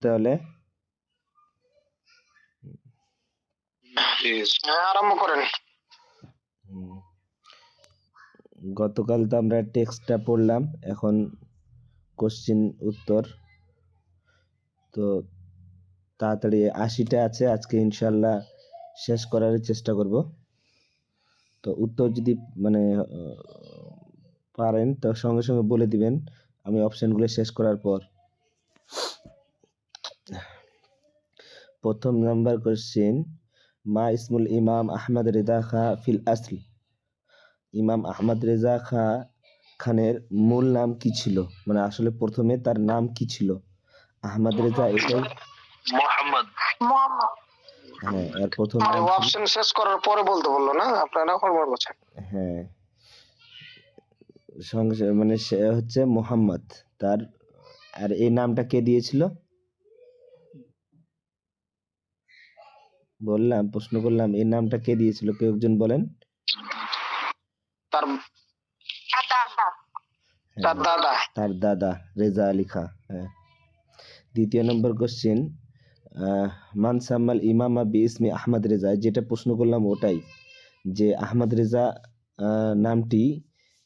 তাহলে আরম্ভ করেন। গতকাল তো আমরা টেক্সটটা পড়লাম, এখন কোশ্চিন উত্তর। তো তাড়াতাড়ি 80টা আছে, আজকে ইনশাল্লাহ শেষ করার চেষ্টা করব। তো উত্তর যদি মানে পারেন তো সঙ্গে সঙ্গে বলে দিবেন আমি অপশনগুলো শেষ করার পর। প্রথম নাম্বার কোশ্চিন, মা ইসমুল ইমাম আহমদ রেজা খা ফিল আসল। ইমাম আহমদ রেজা খানের মূল নাম কি ছিল, মানে আসলে প্রথমে তার নাম কি ছিল? আহমদ রেজা, এটাই মোহাম্মদ। হ্যাঁ, এর প্রথম আর নাম অপশন শেষ করার পরে বলতে বললো না, আপনারা ফরওয়ার্ড করছেন। হ্যাঁ, সঙ্গে মানে সে হচ্ছে মোহাম্মদ তার। আর এই নামটা কে দিয়েছিল? বললাম, প্রশ্ন করলাম এই নামটা কে দিয়েছিল, কেউ একজন বলেন। তার দাদা রেজা আলী খাঁ। হ্যাঁ। দ্বিতীয় নম্বর কোশ্চেন, মান সাম্মাল ইমাম বি ইসমি আহমদ রেজা, যেটা প্রশ্ন করলাম ওটাই, যে আহমদ রেজা নামটি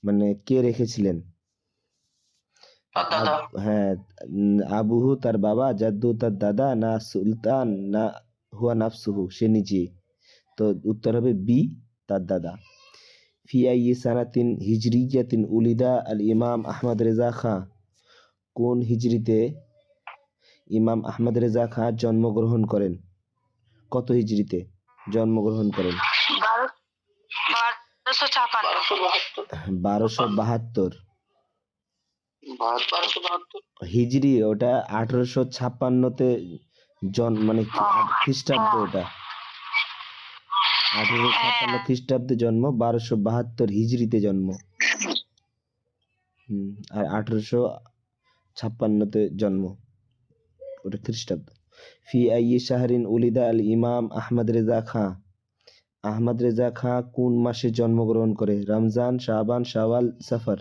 মানে কে রেখেছিলেন? হ্যাঁ, আবুহু তার বাবা, জাদ্দু তার দাদা, না সুলতান, না হুয়া নাফসুহু সে নিজে। তো উত্তর হবে বি, তার দাদা। ফি আইয়ি সানাতিন হিজরিয়াতিন উলিদা আল ইমাম আহমদ রেজা খাঁ, কোন হিজরিতে ইমাম আহমদ রেজা খাঁ জন্মগ্রহণ করেন? কত হিজরিতে জন্মগ্রহণ করেন? 1252 হিজরি। ওটা 1856-তে মানে খ্রিস্টাব্দ, ওটা 1856 খ্রিস্টাব্দে জন্ম, 1272 হিজরিতে জন্ম। আর 1856-তে জন্ম, ওটা খ্রিস্টাব্দ। ফি আইয়ি শাহরিন উলিদা আল ইমাম আহমদ রেজা খাঁ, আহমদ রেজা খাঁ কোন মাসে জন্মগ্রহণ করে? রমজান, শাবান, শাওয়াল, সফর?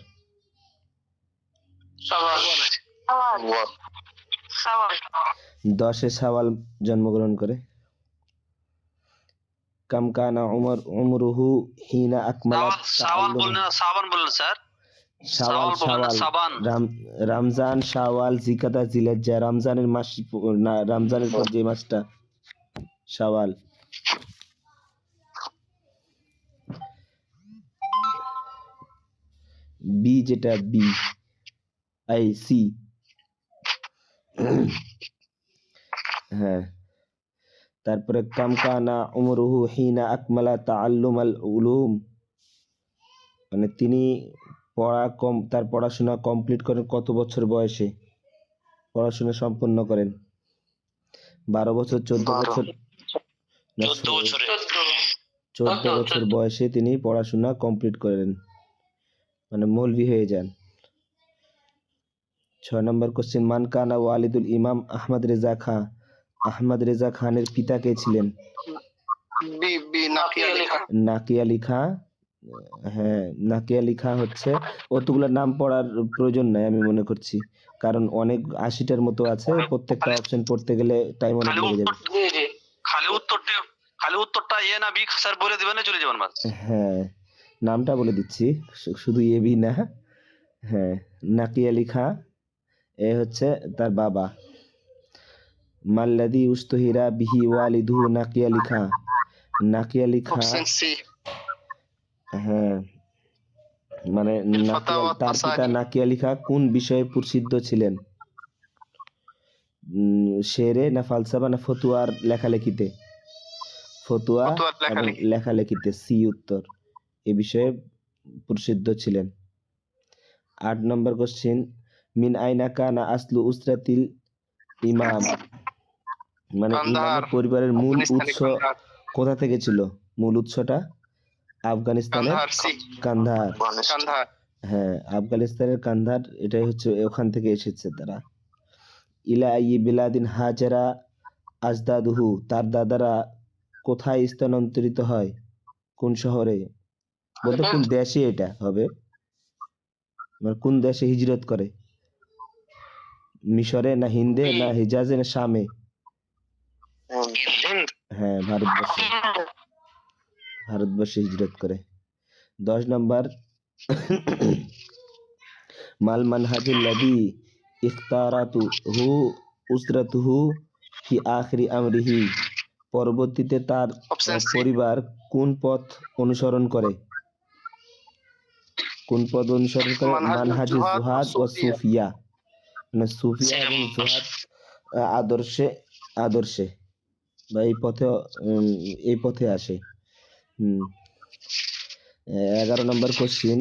10 শাওয়াল জন্মগ্রহণ করে। কাম কানা উমরুহু হিনা আকমালা শাওয়াল বললেন, শাবান বললেন স্যার। রমজান, শাওয়াল, জিকাদা, জিলহজ্জা। রমজানের মাস, রমজানের পর যে মাসটা শাওয়াল। বি, যেটা বি আই সি। হ্যাঁ, তারপরে কামকানা উমরুহু হিনা আকমালা তাআল্লুমাল উলুম, মানে তিনি তার পড়াশোনা কমপ্লিট করেন কত বছর বয়সে পড়াশোনা সম্পন্ন করেন? 12 বছর, 14 বছর? 14 বছর বয়সে তিনি পড়াশোনা কমপ্লিট করেন, মানে মৌলভী হয়ে যান। 6 নম্বর কোশ্চেন, মান কানা ওয়ালিদুল ইমাম আহমদ রেজা খাঁ, আহমদ রেজা খানের পিতা কে ছিলেন? নাকি আলী খাঁ। হ্যাঁ, নাকি আলী খাঁ হচ্ছে। অতগুলো নাম পড়ার প্রয়োজন নাই আমি মনে করছি, কারণ অনেক 80টার মতো আছে, প্রত্যেকটা অপশন পড়তে গেলে টাইম অনেক লেগে যাবে। খালি উত্তরটা এ না বি স্যার বলে দিবেন, চলে যাবেন বাস। হ্যাঁ, নামটা বলে দিচ্ছি, শুধু এ বি না। হ্যাঁ, নাকি আলী খাঁ, এ হচ্ছে তার বাবা। মাল্লাদি উস্তহিরা বিহি ওয়ালিদু নাকি আলী খাঁ, নাকি আলী খাঁ। হ্যাঁ, মানে তার পিতা নাকি আলী খাঁ কোন বিষয়ে প্রসিদ্ধ ছিলেন? শেরে, না ফালসাফা, না ফতুয়ার লেখালেখিতে? ফতুয়া এবং লেখালেখিতে, সি উত্তর। এ বিষয়ে প্রসিদ্ধ ছিলেন। 8 নম্বর কোশ্চেন, মিন আইনা কানা আসলু উসরাতিল ইমাম, মানে ইমামের পরিবারের মূল উৎস কোথা থেকে ছিল? মূল উৎসটা আফগানিস্তানের কান্দাহার। হ্যাঁ, আফগানিস্তানের কান্দাহার, এটাই হচ্ছে, ওখান থেকে এসেছে তারা। ইলা আইয়ি বিলাদিন হাজারা আজদাদুহু, তার দাদারা কোথায় স্থানান্তরিত হয়? কোন শহরে? বলতে কোন দেশে এটা হবে, মানে কোন দেশে হিজরত করে? মিশরে না হিন্দে না হিজাজে না শামে? হ্যাঁ, ভারতবর্ষে হিজরত করে। 10 নম্বর মাল মানহাজুল্লাযী ইখতারাতুহু উসরাতুহু ফি আখিরি আমরিহি, পরবর্তীতে তার পরিবার কোন পথ অনুসরণ করে? মানহাজুজ জুহাদ ও সুফিয়া, মানে সুফিয়া এবং জুহাদ আদর্শে বা এই পথে আসে। 11 নম্বর কোশ্চিন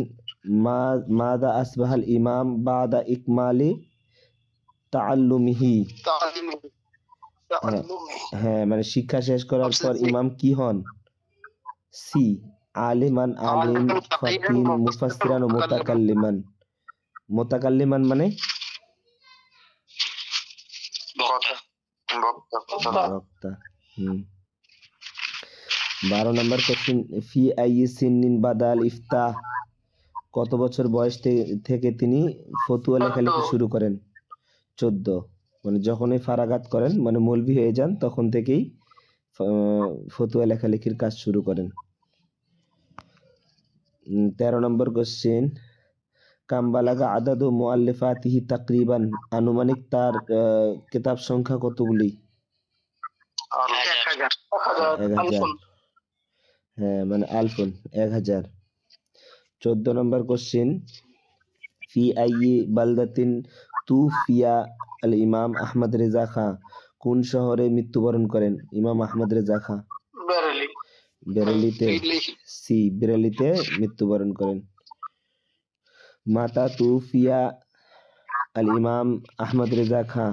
মাদা আসবাহাল ইমাম বাদা ইকমালি তাআল্লুমিহি, হ্যাঁ মানে শিক্ষা শেষ করার পর ইমাম কি হন? সি আলিমান, আলিম, ফাকিহ, মুফাসসিরান ও মুতাকাল্লিমান। মুতাকাল্লিমান মানে বক্তা। 12 নম্বর কোশ্চেন ফি আইয়ি সিন্নিন বাদাল ইফতাহ, কত বছর বয়স থেকে তিনি ফতুয়া লেখালেখি শুরু করেন? 14, মানে যখনই ফারাগাত করেন মানে মৌলভী হয়ে যান তখন থেকেই ফতুয়া লেখালেখির কাজ শুরু করেন। 13 নম্বর কোশ্চেন কাম বালাগা আদাদু মুআল্লিফাতিহি তাকরিবান, আনুমানিক তার কিতাব সংখ্যা কতগুলি? 1000। হ্যাঁ মানে আলফুন 1000। 14 নম্বর কোশ্চেন ফি আইয়ি বালদাতিন তুফিয়া আল ইমাম আহমদ রেজা খাঁ, কোন শহরে মৃত্যুবরণ করেন ইমাম আহমদ রেজা খাঁ? বেরেলিতে। সি বেরেলিতে মৃত্যুবরণ করেন। মাতা তুফিয়া আল ইমাম আহমদ রেজা খাঁ,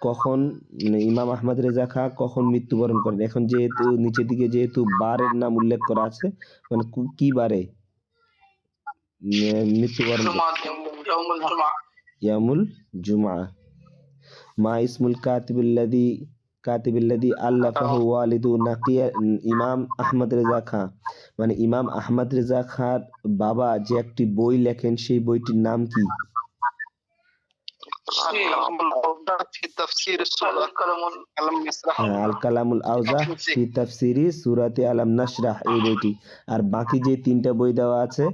কখন ইমাম আহমদ রেজা খাঁ কখন মৃত্যুবরণ করেন? এখন যেহেতু নিচের দিকে যেহেতু বারের নাম উল্লেখ করা আছে, মানে কি বারে মৃত্যুবরণ? ইয়ামুল জুমআ। মা ইসমুল কাতিবিল্লাযী আল্লাফাহু ওয়ালিদু নাকিয়া ইমাম আহমদ রেজা খাঁ, মানে ইমাম আহমদ রেজা খাঁর বাবা যে একটি বই লেখেন সেই বইটির নাম কি? আল কালামুল আওজাহ ফি তাফসিরি সূরাতি আলাম নাশরাহ, এই বইটি। আর বাকি যে 3টা বই দেওয়া আছে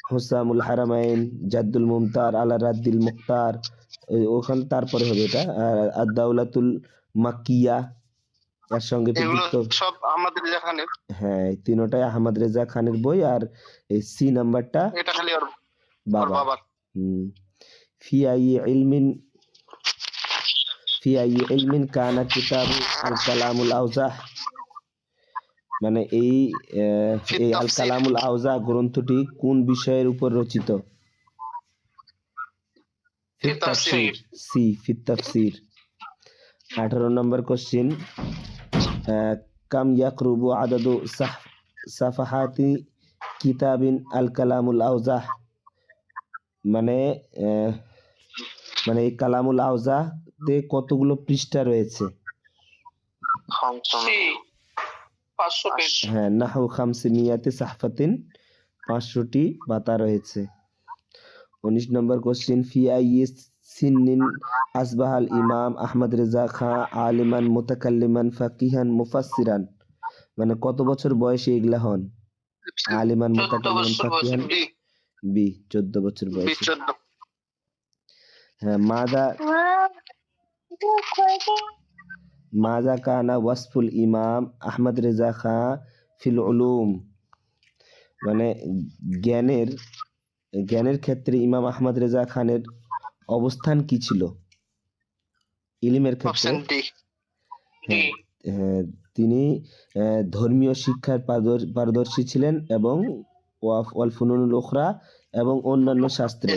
হুসামুল হারামাইন, জাদ্দুল মুমতার আলা রাদ্দিল মুখতার, ওখানে তারপরে হবে এটা, আর আদ-দাওলাতুল মাক্কিয়া এর সঙ্গে সব আহমদ রেজা খানের। হ্যাঁ, এই তিনটাই আহমদ রেজা খানের বই। আর এই সি নাম্বারটা এটা খালি ওর বাবা। ফি আইয়ি ইলমিন কানা কিতাবু আল কালামুল আওজাহ, মানে এই আল কালামুল আওজাহ গ্রন্থটি কোন বিষয়ের উপর রচিত? ফিত তাফসীর। সি ফিত তাফসীর। 18 নম্বর কোশ্চেন কাম ইয়াকরুবু আদাদু সাফাহাতি কিতাবিন আল কালামুল আওজাহ, মানে এই কালামুল আওজাহ তে কতগুলো পৃষ্ঠা রয়েছে? 500 পেজ। হ্যাঁ, নাহু 500 সাহফাতিন, 500টি পাতা রয়েছে। 19 নম্বর কোশ্চেন ফি আইয়ি সিন্নিন আসবাহাল ইমাম আহমদ রেজা খাঁ আলিমান মুতাকাল্লিমান ফাকিহান মুফাসসিরান, মানে কত বছর বয়সে এগুলা হন? আলিমান মুতাকাল্লিমান ফাকিহান, বি 14 বছর বয়সে। হ্যাঁ, মাযা কানা ওয়াসফুল ইমাম আহমদ রেজা খাঁ ফিল উলুম, মানে জ্ঞানের ক্ষেত্রে ইমাম আহমদ রেজা খানের অবস্থান কি ছিল? ইলমের ক্ষেত্রে তিনি ধর্মীয় শিক্ষার পারদর্শী ছিলেন এবং ওয়াল ফুনুনুল উখরা এবং অন্যান্য শাস্ত্রে।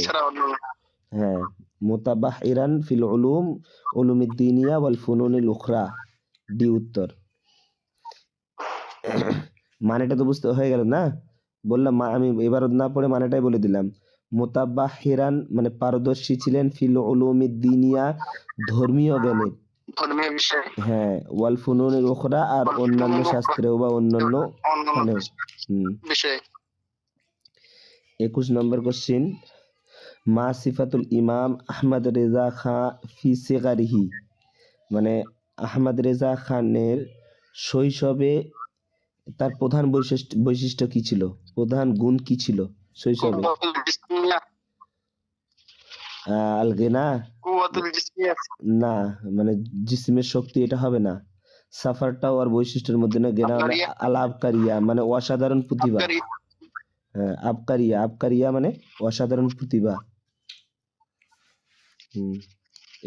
হ্যাঁ, মুতাবাহহিরান ফিল উলুমিদ দীনিয়া ওয়াল ফুনুনিল উখরা, ডি উত্তর। মানেটা তো বুঝতে হয়ে গেল না? বললাম আমি এবার না পড়ে মানেটাই বলে দিলাম। মুতাবাহহিরান মানে পারদর্শী ছিলেন, ফিল উলুমিদ দীনিয়া ধর্মীয় জ্ঞানে, ধর্মীয় বিষয়। হ্যাঁ, ওয়াল ফুনুনিল উখরা আর অন্যান্য শাস্ত্রেও বা অন্যান্য বিষয়ে। 21 নম্বর কোশ্চেন মা সিফাতুল ইমাম আহমদ রেজা খাঁ ফি সিগারিহি, মানে আহমদ রেজা খানের শৈশবে তার প্রধান বৈশিষ্ট্য কি ছিল, প্রধান গুণ কি ছিল শৈশবে? কুওয়াতুল জিসমিয়া, আল গিনা, কুওয়াতুল জিসমিয়া, না মানে জিসমের শক্তি, এটা হবে না। সাফারটাও আর বৈশিষ্ট্যের মধ্যে না। গেনা মানে আবকারিয়া, আল আবকারিয়া মানে অসাধারণ প্রতিভা। আবকারি, হ্যাঁ, আবকারিয়া, আবকারিয়া মানে অসাধারণ প্রতিভা।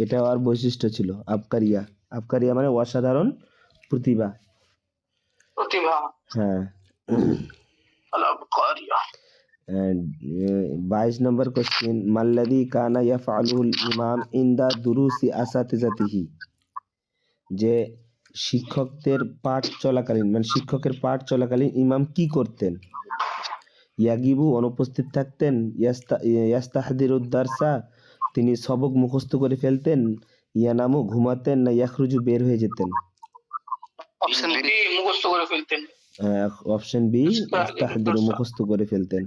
এটাও আর বৈশিষ্ট্য ছিল আবকারিয়া। আবকারিয়া মানে অসাধারণ প্রতিভা। প্রতিভা, হ্যাঁ। আল আবকারিয়া। 22 নম্বর কোশ্চেন, মাল্লাযী কানা ইয়াফআলুল ইমাম ইনদা দুরুসি আসাতিজাতিহি, যে শিক্ষকদের পাঠ চলাকালীন মানে শিক্ষকের পাঠ চলাকালীন ইমাম কি করতেন? ইয়াগিবু অনুপস্থিত থাকতেন, ইয়াস্তাহদিরুদ দারসা তিনি সবক মুখস্থ করে ফেলতেন, ইয়ানামু ঘুমাতেন, না ইয়াখরুজু বের হয়ে যেতেন? অপশন বি, মুখস্থ করে ফেলতেন। অপশন বি, ইস্তাহদিরু মুখস্থ করে ফেলতেন।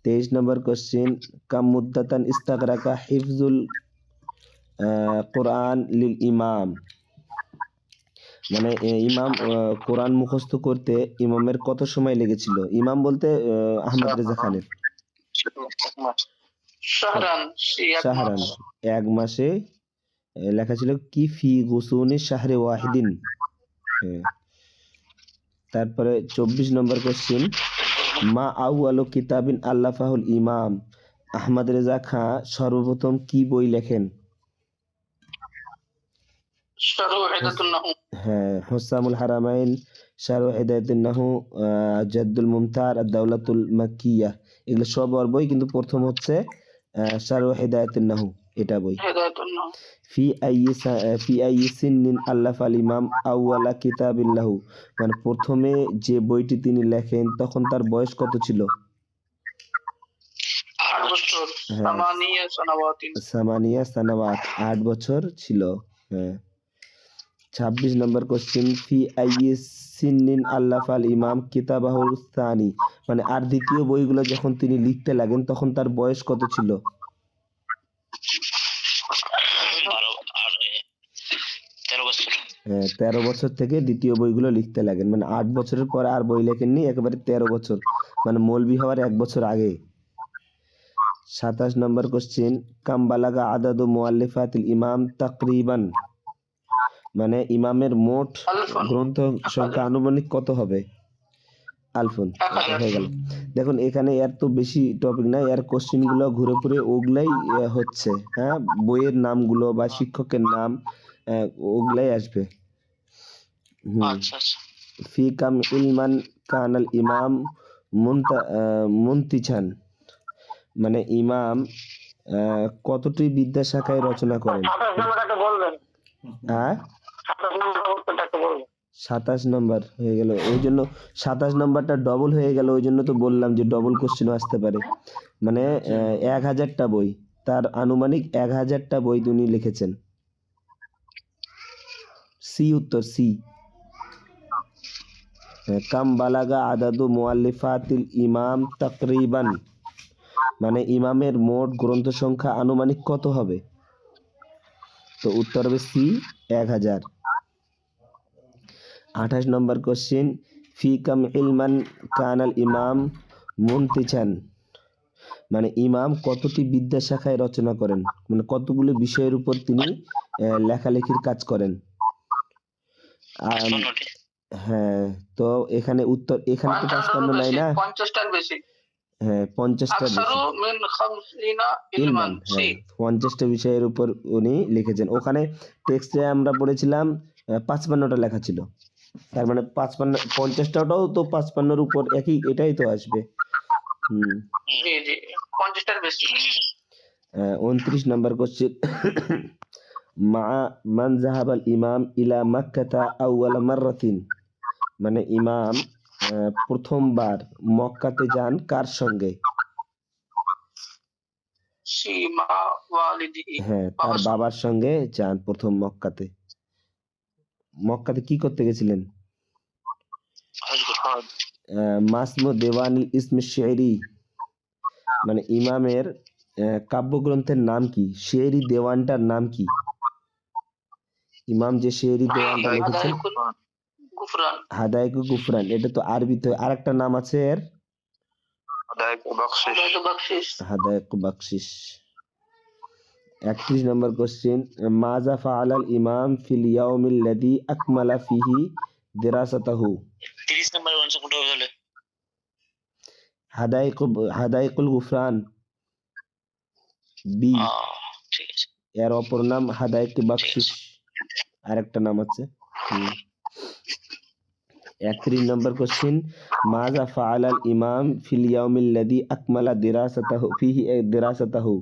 23 নম্বর কোশ্চেন, কাম মুদ্দাতান ইস্তাগরাকা হিফজুল কোরআন লিল ইমাম, মানে ইমাম কোরআন মুখস্থ করতে ইমামের কত সময় লেগেছিল? ইমাম বলতে আহমদ রেজা খানের। শাহরান, শাহরান, এক মাসে লেখা ছিল কি ফি গুসুনি শাহরে ওয়াহিদিন। তারপরে 24 নম্বর কোশ্চেন, মা আউয়ালু কিতাবিন আল্লাফাহুল ইমাম, আহমদ রেজা খাঁ সর্বপ্রথম কি বই লেখেন? শারহু হিদায়াতুন নাহু, হ্যাঁ, হুসামুল হারামাইন, শারহু হিদায়াতুন নাহু, জাদ্দুল মুমতার, আদ-দাওলাতুল মাক্কিয়াহ, এগুলো সব ওর বই, কিন্তু প্রথম হচ্ছে শারহু হিদায়াতুন নাহু, এটা বই। হিদায়াতুন নাহু। ফি আইয়ি সিন্নিন আল্লাফাল ইমাম আউয়ালা কিতাবিন লাহু, মানে প্রথমে যে বইটি তিনি লেখেন তখন তার বয়স কত ছিল? 8 বছর, সামানিয়া সানাওয়াতিন, সামানিয়া সানাওয়াত, 8 বছর ছিল। হ্যাঁ। 26 নম্বর কোশ্চেন, ফি আইয়ি সিন্নিন আল্লাফাল ইমাম কিতাবাহুল সানি, মানে আর দ্বিতীয় বইগুলো যখন তিনি লিখতে লাগেন তখন তার বয়স কত ছিল? 13 বছর থেকে দ্বিতীয় বইগুলো লিখতে লাগেন, মানে 8 বছরের পরে আর বই লেখেননি, একেবারে 13 বছর, মানে মৌলবি হওয়ার 1 বছর আগে। 27 নম্বর কোশ্চেন, কাম বালাগা আদাদু মুআল্লিফাতিল ইমাম তাকরিবান, মানে ইমামের মোট গ্রন্থ সংখ্যা আনুমানিক কত হবে? আলফুন, হয়ে গেল। দেখুন এখানে এর তো বেশি টপিক নাই, এর কোশ্চেন গুলো ঘুরে ফিরে ওগুলাই হচ্ছে, হ্যাঁ, বইয়ের নামগুলো বা শিক্ষকের নাম ওগুলাই আসবে। ফি কাম ইলমান কানাল ইমাম মুনতিছান, মানে ইমাম কতটি বিদ্যা শাখায় রচনা করেন? হ্যাঁ, 27 নম্বর হয়ে গেল, ওই জন্য 27 নম্বরটা ডবল হয়ে গেল, ওই জন্য তো বললাম যে ডবল কোশ্চেন আসতে পারে। মানে 1000টা বই, তার আনুমানিক 1000টা বই তিনি লিখেছেন। সি উত্তর, সি। কাম বালাগা আদাদু মুআল্লিফাতিল ইমাম তাকরিবান, মানে ইমামের মোট গ্রন্থ সংখ্যা আনুমানিক কত হবে? তো উত্তর হবে সি, 1000। 28 নম্বর কোশ্চেন, ফি কাম ইলমান কানাল ইমাম মুনতিছান, মানে ইমাম কতটি বিদ্যা শাখায় রচনা করেন, মানে কতগুলো বিষয়ের উপর তিনি লেখালেখির কাজ করেন? হ্যাঁ, তো এখানে উত্তর, এখানে তো 55 নাই না, 50টার বেশি। হ্যাঁ, 50টা ইলমান, হ্যাঁ, 50টা বিষয়ের উপর উনি লিখেছেন। ওখানে টেক্সটে আমরা পড়েছিলাম 55টা লেখা ছিল, তার মানে 50টাও তো 55-র উপর একই, এটাই তো আসবে। জি জি, 50টার বেশি। 29 নম্বর কোশ্চেন, মা মান যাহাবাল ইমাম ইলা মাক্কাতা আউয়ালা মাররাতিন, মানে ইমাম প্রথমবার মক্কাতে যান কার সঙ্গে? হ্যাঁ, তার বাবার সঙ্গে যান প্রথম মক্কাতে। মক্কাতে কি করতে গেছিলেন? মাসমু দেওয়ানিল ইসমে শেরি, মানে ইমামের কাব্যগ্রন্থের নাম কি? শেরি দেওয়ানটার নাম কি? ইমাম যে শেরি দেওয়ানটা লিখেছেন, হাদায়াকুল গুফরান। হাদায়াকুল গুফরান, এটা তো আরবিতে আরেকটা নাম আছে এর, হাদায়াকুল বখশিশ। হাদায়াকুল বখশিশ। 31 নম্বর কোশ্চেন, মাজা ফাআলাল ইমাম ফিল ইয়াউমিল লাযী আকমালা ফিহি দিরাসাতাহু। 30 নম্বর আনসার কোনটা হবে তাহলে? হাদায়াকুল গুফরান বি, ঠিক আছে। এর অপর নাম হাদায়াকুল বখশিশ, আরেকটা নাম আছে। 31 নম্বর কোশ্চেন, মাজা ফাআলাল ইমাম ফিল ইয়াউমিল লাযী আকমালা দিরাসাতাহু ফিহি দিরাসাতাহু,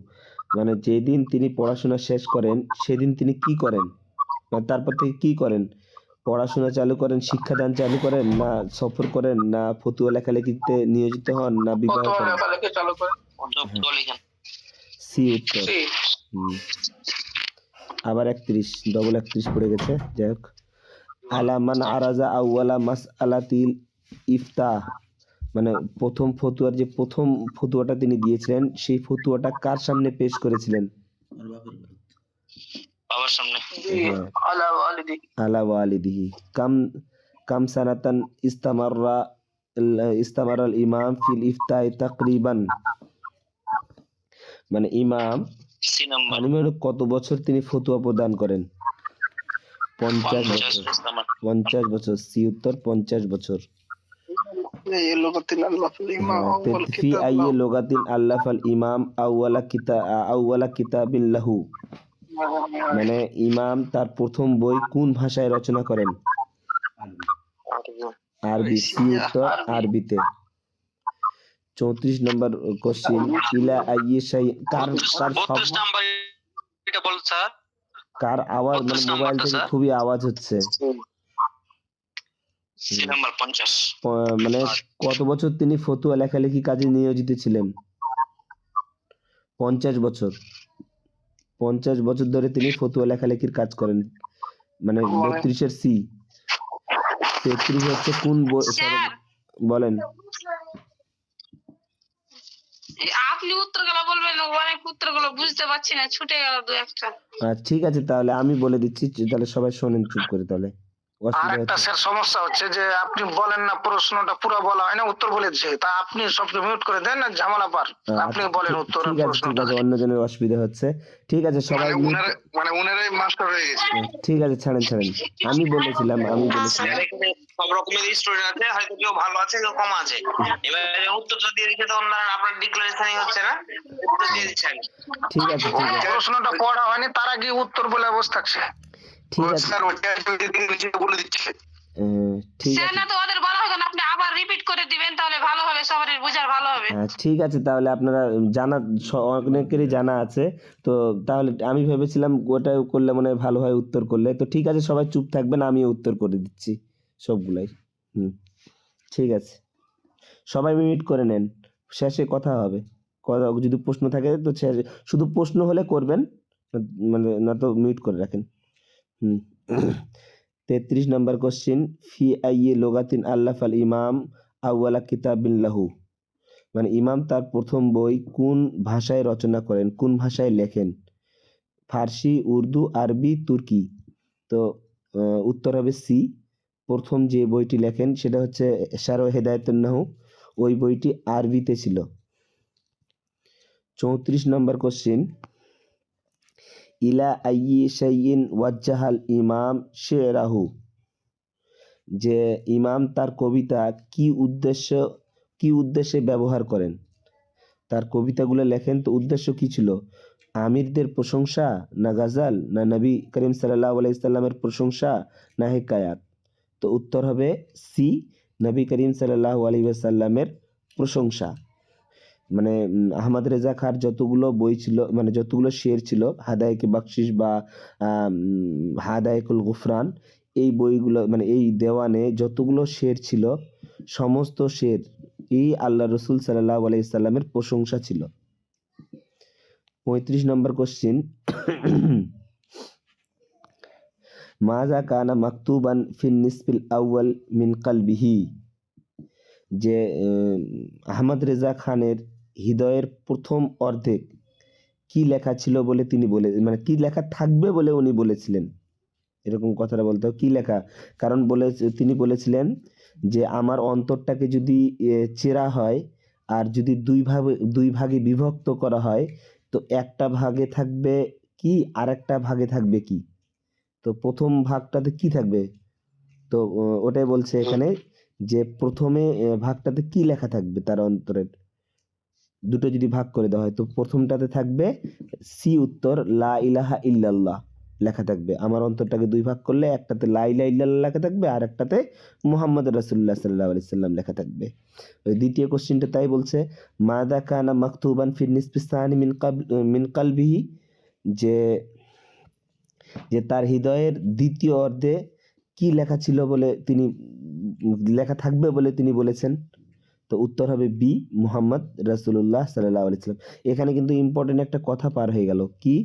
মানে যেদিন তিনি পড়াশোনা শেষ করেন সেদিন তিনি কি করেন, মানে তারপর থেকে কি করেন? পড়াশোনা চালু করেন, শিক্ষাদান চালু করেন, না সফর করেন, না ফতুয়া লেখালেখিতে নিয়োজিত হন, না বিবাহ করেন? লেখালেখি চালু করেন। সি উত্তর। আবার 31, ডবল 31 পড়ে গেছে, যাই হোক। আলামান আরাজা আউয়ালা মাসআলাতিল ইফতাহ, মানে প্রথম ফতুয়ার যে প্রথম ফতুয়াটা তিনি দিয়েছিলেন সেই ফতুয়াটা কার সামনে পেশ করেছিলেন? বাবার সামনে। আলা ওয়ালিদিহি। কাম সানাতান ইস্তামারাল ইমাম ফিল ইফতাহ তাকরিবান, মানে ইমাম কত বছর তিনি ফতুয়া প্রদান করেন? 50 বছর। 50 বছর, সি উত্তর, 50 বছর। ফি আইয়ি লুগাতিন আল্লাফাল ইমাম আউওয়ালা কিতাবিন লাহু, মানে ইমাম তার প্রথম বই কোন ভাষায় রচনা করেন? আরবি, সি উত্তর, আরবিতে। 34 নম্বর কোশ্চেন, ইলা আইয়ি শাই, কার আওয়াজ, মানে মোবাইল থেকে খুবই আওয়াজ হচ্ছে। মানে কত বছর তিনি ফতুয়া লেখালেখি কাজে নিয়োজিত ছিলেন? 50 বছর। 50 বছর ধরে তিনি ফতুয়া লেখালেখির কাজ করেন, মানে 32 সি। 33 হচ্ছে কোন বলেন? আপনি উত্তরগুলো বলবেন, অনেক উত্তরগুলো বুঝতে পারছি না, ছুটে গেল দু একটা। ঠিক আছে, তাহলে আমি বলে দিচ্ছি, তাহলে সবাই শোনেন চুপ করে। তাহলে আরেকটা স্যার সমস্যা হচ্ছে যে আপনি বলেন না, প্রশ্নটা পুরো বলা হয় না, উত্তর বলে দিচ্ছে, তা আপনি সবকে মিউট করে দেন না, ঝামেলা পার। আপনি বলেন উত্তর। ঠিক আছে, ঠিক আছে, অন্যজনের অসুবিধা হচ্ছে। ঠিক আছে, সবাই মানে উনারাই মাস্টার হয়ে গেছে। ঠিক আছে, ছাড়েন। আমি বলেছিলাম সব রকমের স্টুডেন্ট আছে, হয়তো কেউ ভালো আছে, কেউ কম আছে। এবার উত্তরটা দিয়ে দিচ্ছে, তখন আপনার ডিক্লারেশনই হচ্ছে না, উত্তর দিয়ে দিচ্ছেন। ঠিক আছে, প্রশ্নটা পড়া হয়নি, তার আগে উত্তর বলে বসে থাকছে। ঠিক আছে, স্যার ওটা বলে দিচ্ছে। ঠিক স্যার আছে, না তো ওদের বলা হবে না, আপনি আবার রিপিট করে দিবেন, তাহলে ভালো হবে, সবার বোঝার ভালো হবে। ঠিক আছে, তাহলে আপনারা অনেকেরই জানা আছে, তো তাহলে আমি ভেবেছিলাম ওটা করলে মনে হয় ভালো হয়, উত্তর করলে। তো ঠিক আছে, সবাই চুপ থাকবেন, আমি উত্তর করে দিচ্ছি সবগুলাই। ঠিক আছে, সবাই মিউট করে নেন, শেষে কথা হবে। যদি প্রশ্ন থাকে তো শুধু প্রশ্ন হলে করবেন, মানে না তো মিউট করে রাখেন। 33 নম্বর কোশ্চেন, ফি আইয়ি লুগাতিন আল্লাফাল ইমাম আউওয়ালা কিতাবিন লাহু, মানে ইমাম তার প্রথম বই কোন ভাষায় রচনা করেন, কোন ভাষায় লেখেন? ফার্সি, উর্দু, আরবি, তুর্কি। তো উত্তর হবে সি। প্রথম যে বইটি লেখেন সেটা হচ্ছে শারহ হেদায়াতুন নাহু, ওই বইটি আরবিতে ছিল। 34 নম্বর কোশ্চেন, ইলা আইয়ি শাইইন ওয়াজ্জাহাল ইমাম শি'রাহু, যে ইমাম তার কবিতা কি উদ্দেশ্যে ব্যবহার করেন? তার কবিতাগুলো লেখেন তো উদ্দেশ্য কি ছিল? আমিরদের প্রশংসা, না গাজাল, না নবী করিম সাল্লাল্লাহু আলাইহি সাল্লামের প্রশংসা, না হিকায়াত? তো উত্তর হবে সি, নবী করিম সাল্লাল্লাহু আলাইহি ওয়াসাল্লামের প্রশংসা। মানে আহমদ রেজা খাঁর যতগুলো বই ছিল, মানে যতগুলো শের ছিল, হাদায়াকে বখশিশ বা হাদায়াকুল গুফরান, এই বইগুলো, মানে এই দেওয়ানে যতগুলো শের ছিল, সমস্ত শের এই আল্লাহ রসুল সাল্লাল্লাহু আলাইহি সাল্লামের প্রশংসা ছিল। 35 নম্বর কোশ্চেন, মাজা কানা মাকতুবান ফিন নিসফিল আউয়াল মিন কলবিহি, যে আহমদ রেজা খানের হৃদয়ের প্রথম অর্ধেক কি লেখা ছিল বলে তিনি বলে, মানে কি লেখা থাকবে বলে উনি বলেছিলেন, এরকম কথাটা বলতে হবে। কি লেখা, কারণ তিনি বলেছিলেন যে আমার অন্তরটাকে যদি চেরা হয় আর যদি দুই ভাগে বিভক্ত করা হয়, তো একটা ভাগে থাকবে কি আর একটা ভাগে থাকবে কি, তো প্রথম ভাগটাতে কি থাকবে, তো ওটাই বলছে এখানে যে প্রথমে ভাগটাতে কি লেখা থাকবে তার অন্তরের, দুটো যদি ভাগ করে দেওয়া হয় তো প্রথমটাতে থাকবে সি উত্তর লা ইলাহা ইল্লাল্লাহ লেখা থাকবে। আমার অন্তরটাকে দুই ভাগ করলে একটাতে লা ইলাহা ইল্লাল্লাহ লেখা থাকবে আর একটাতে মুহাম্মদ রাসূলুল্লাহ সাল্লাল্লাহু আলাইহি সাল্লাম লেখা থাকবে। ওই দ্বিতীয় কোশ্চেনটা তাই বলছে মাদা কানা মাকতুবান ফি নিসফি সানি মিন কলবিহি, যে যে তার হৃদয়ের দ্বিতীয় অর্ধে কি লেখা ছিল বলে তিনি লেখা থাকবে বলে তিনি বলেছেন, তো উত্তর হবে বি মুহাম্মদ রাসূলুল্লাহ সাল্লাল্লাহু আলাইহি সাল্লাম। এখানে কিন্তু ইম্পর্টেন্ট একটা কথা পার হয়ে গেল, কি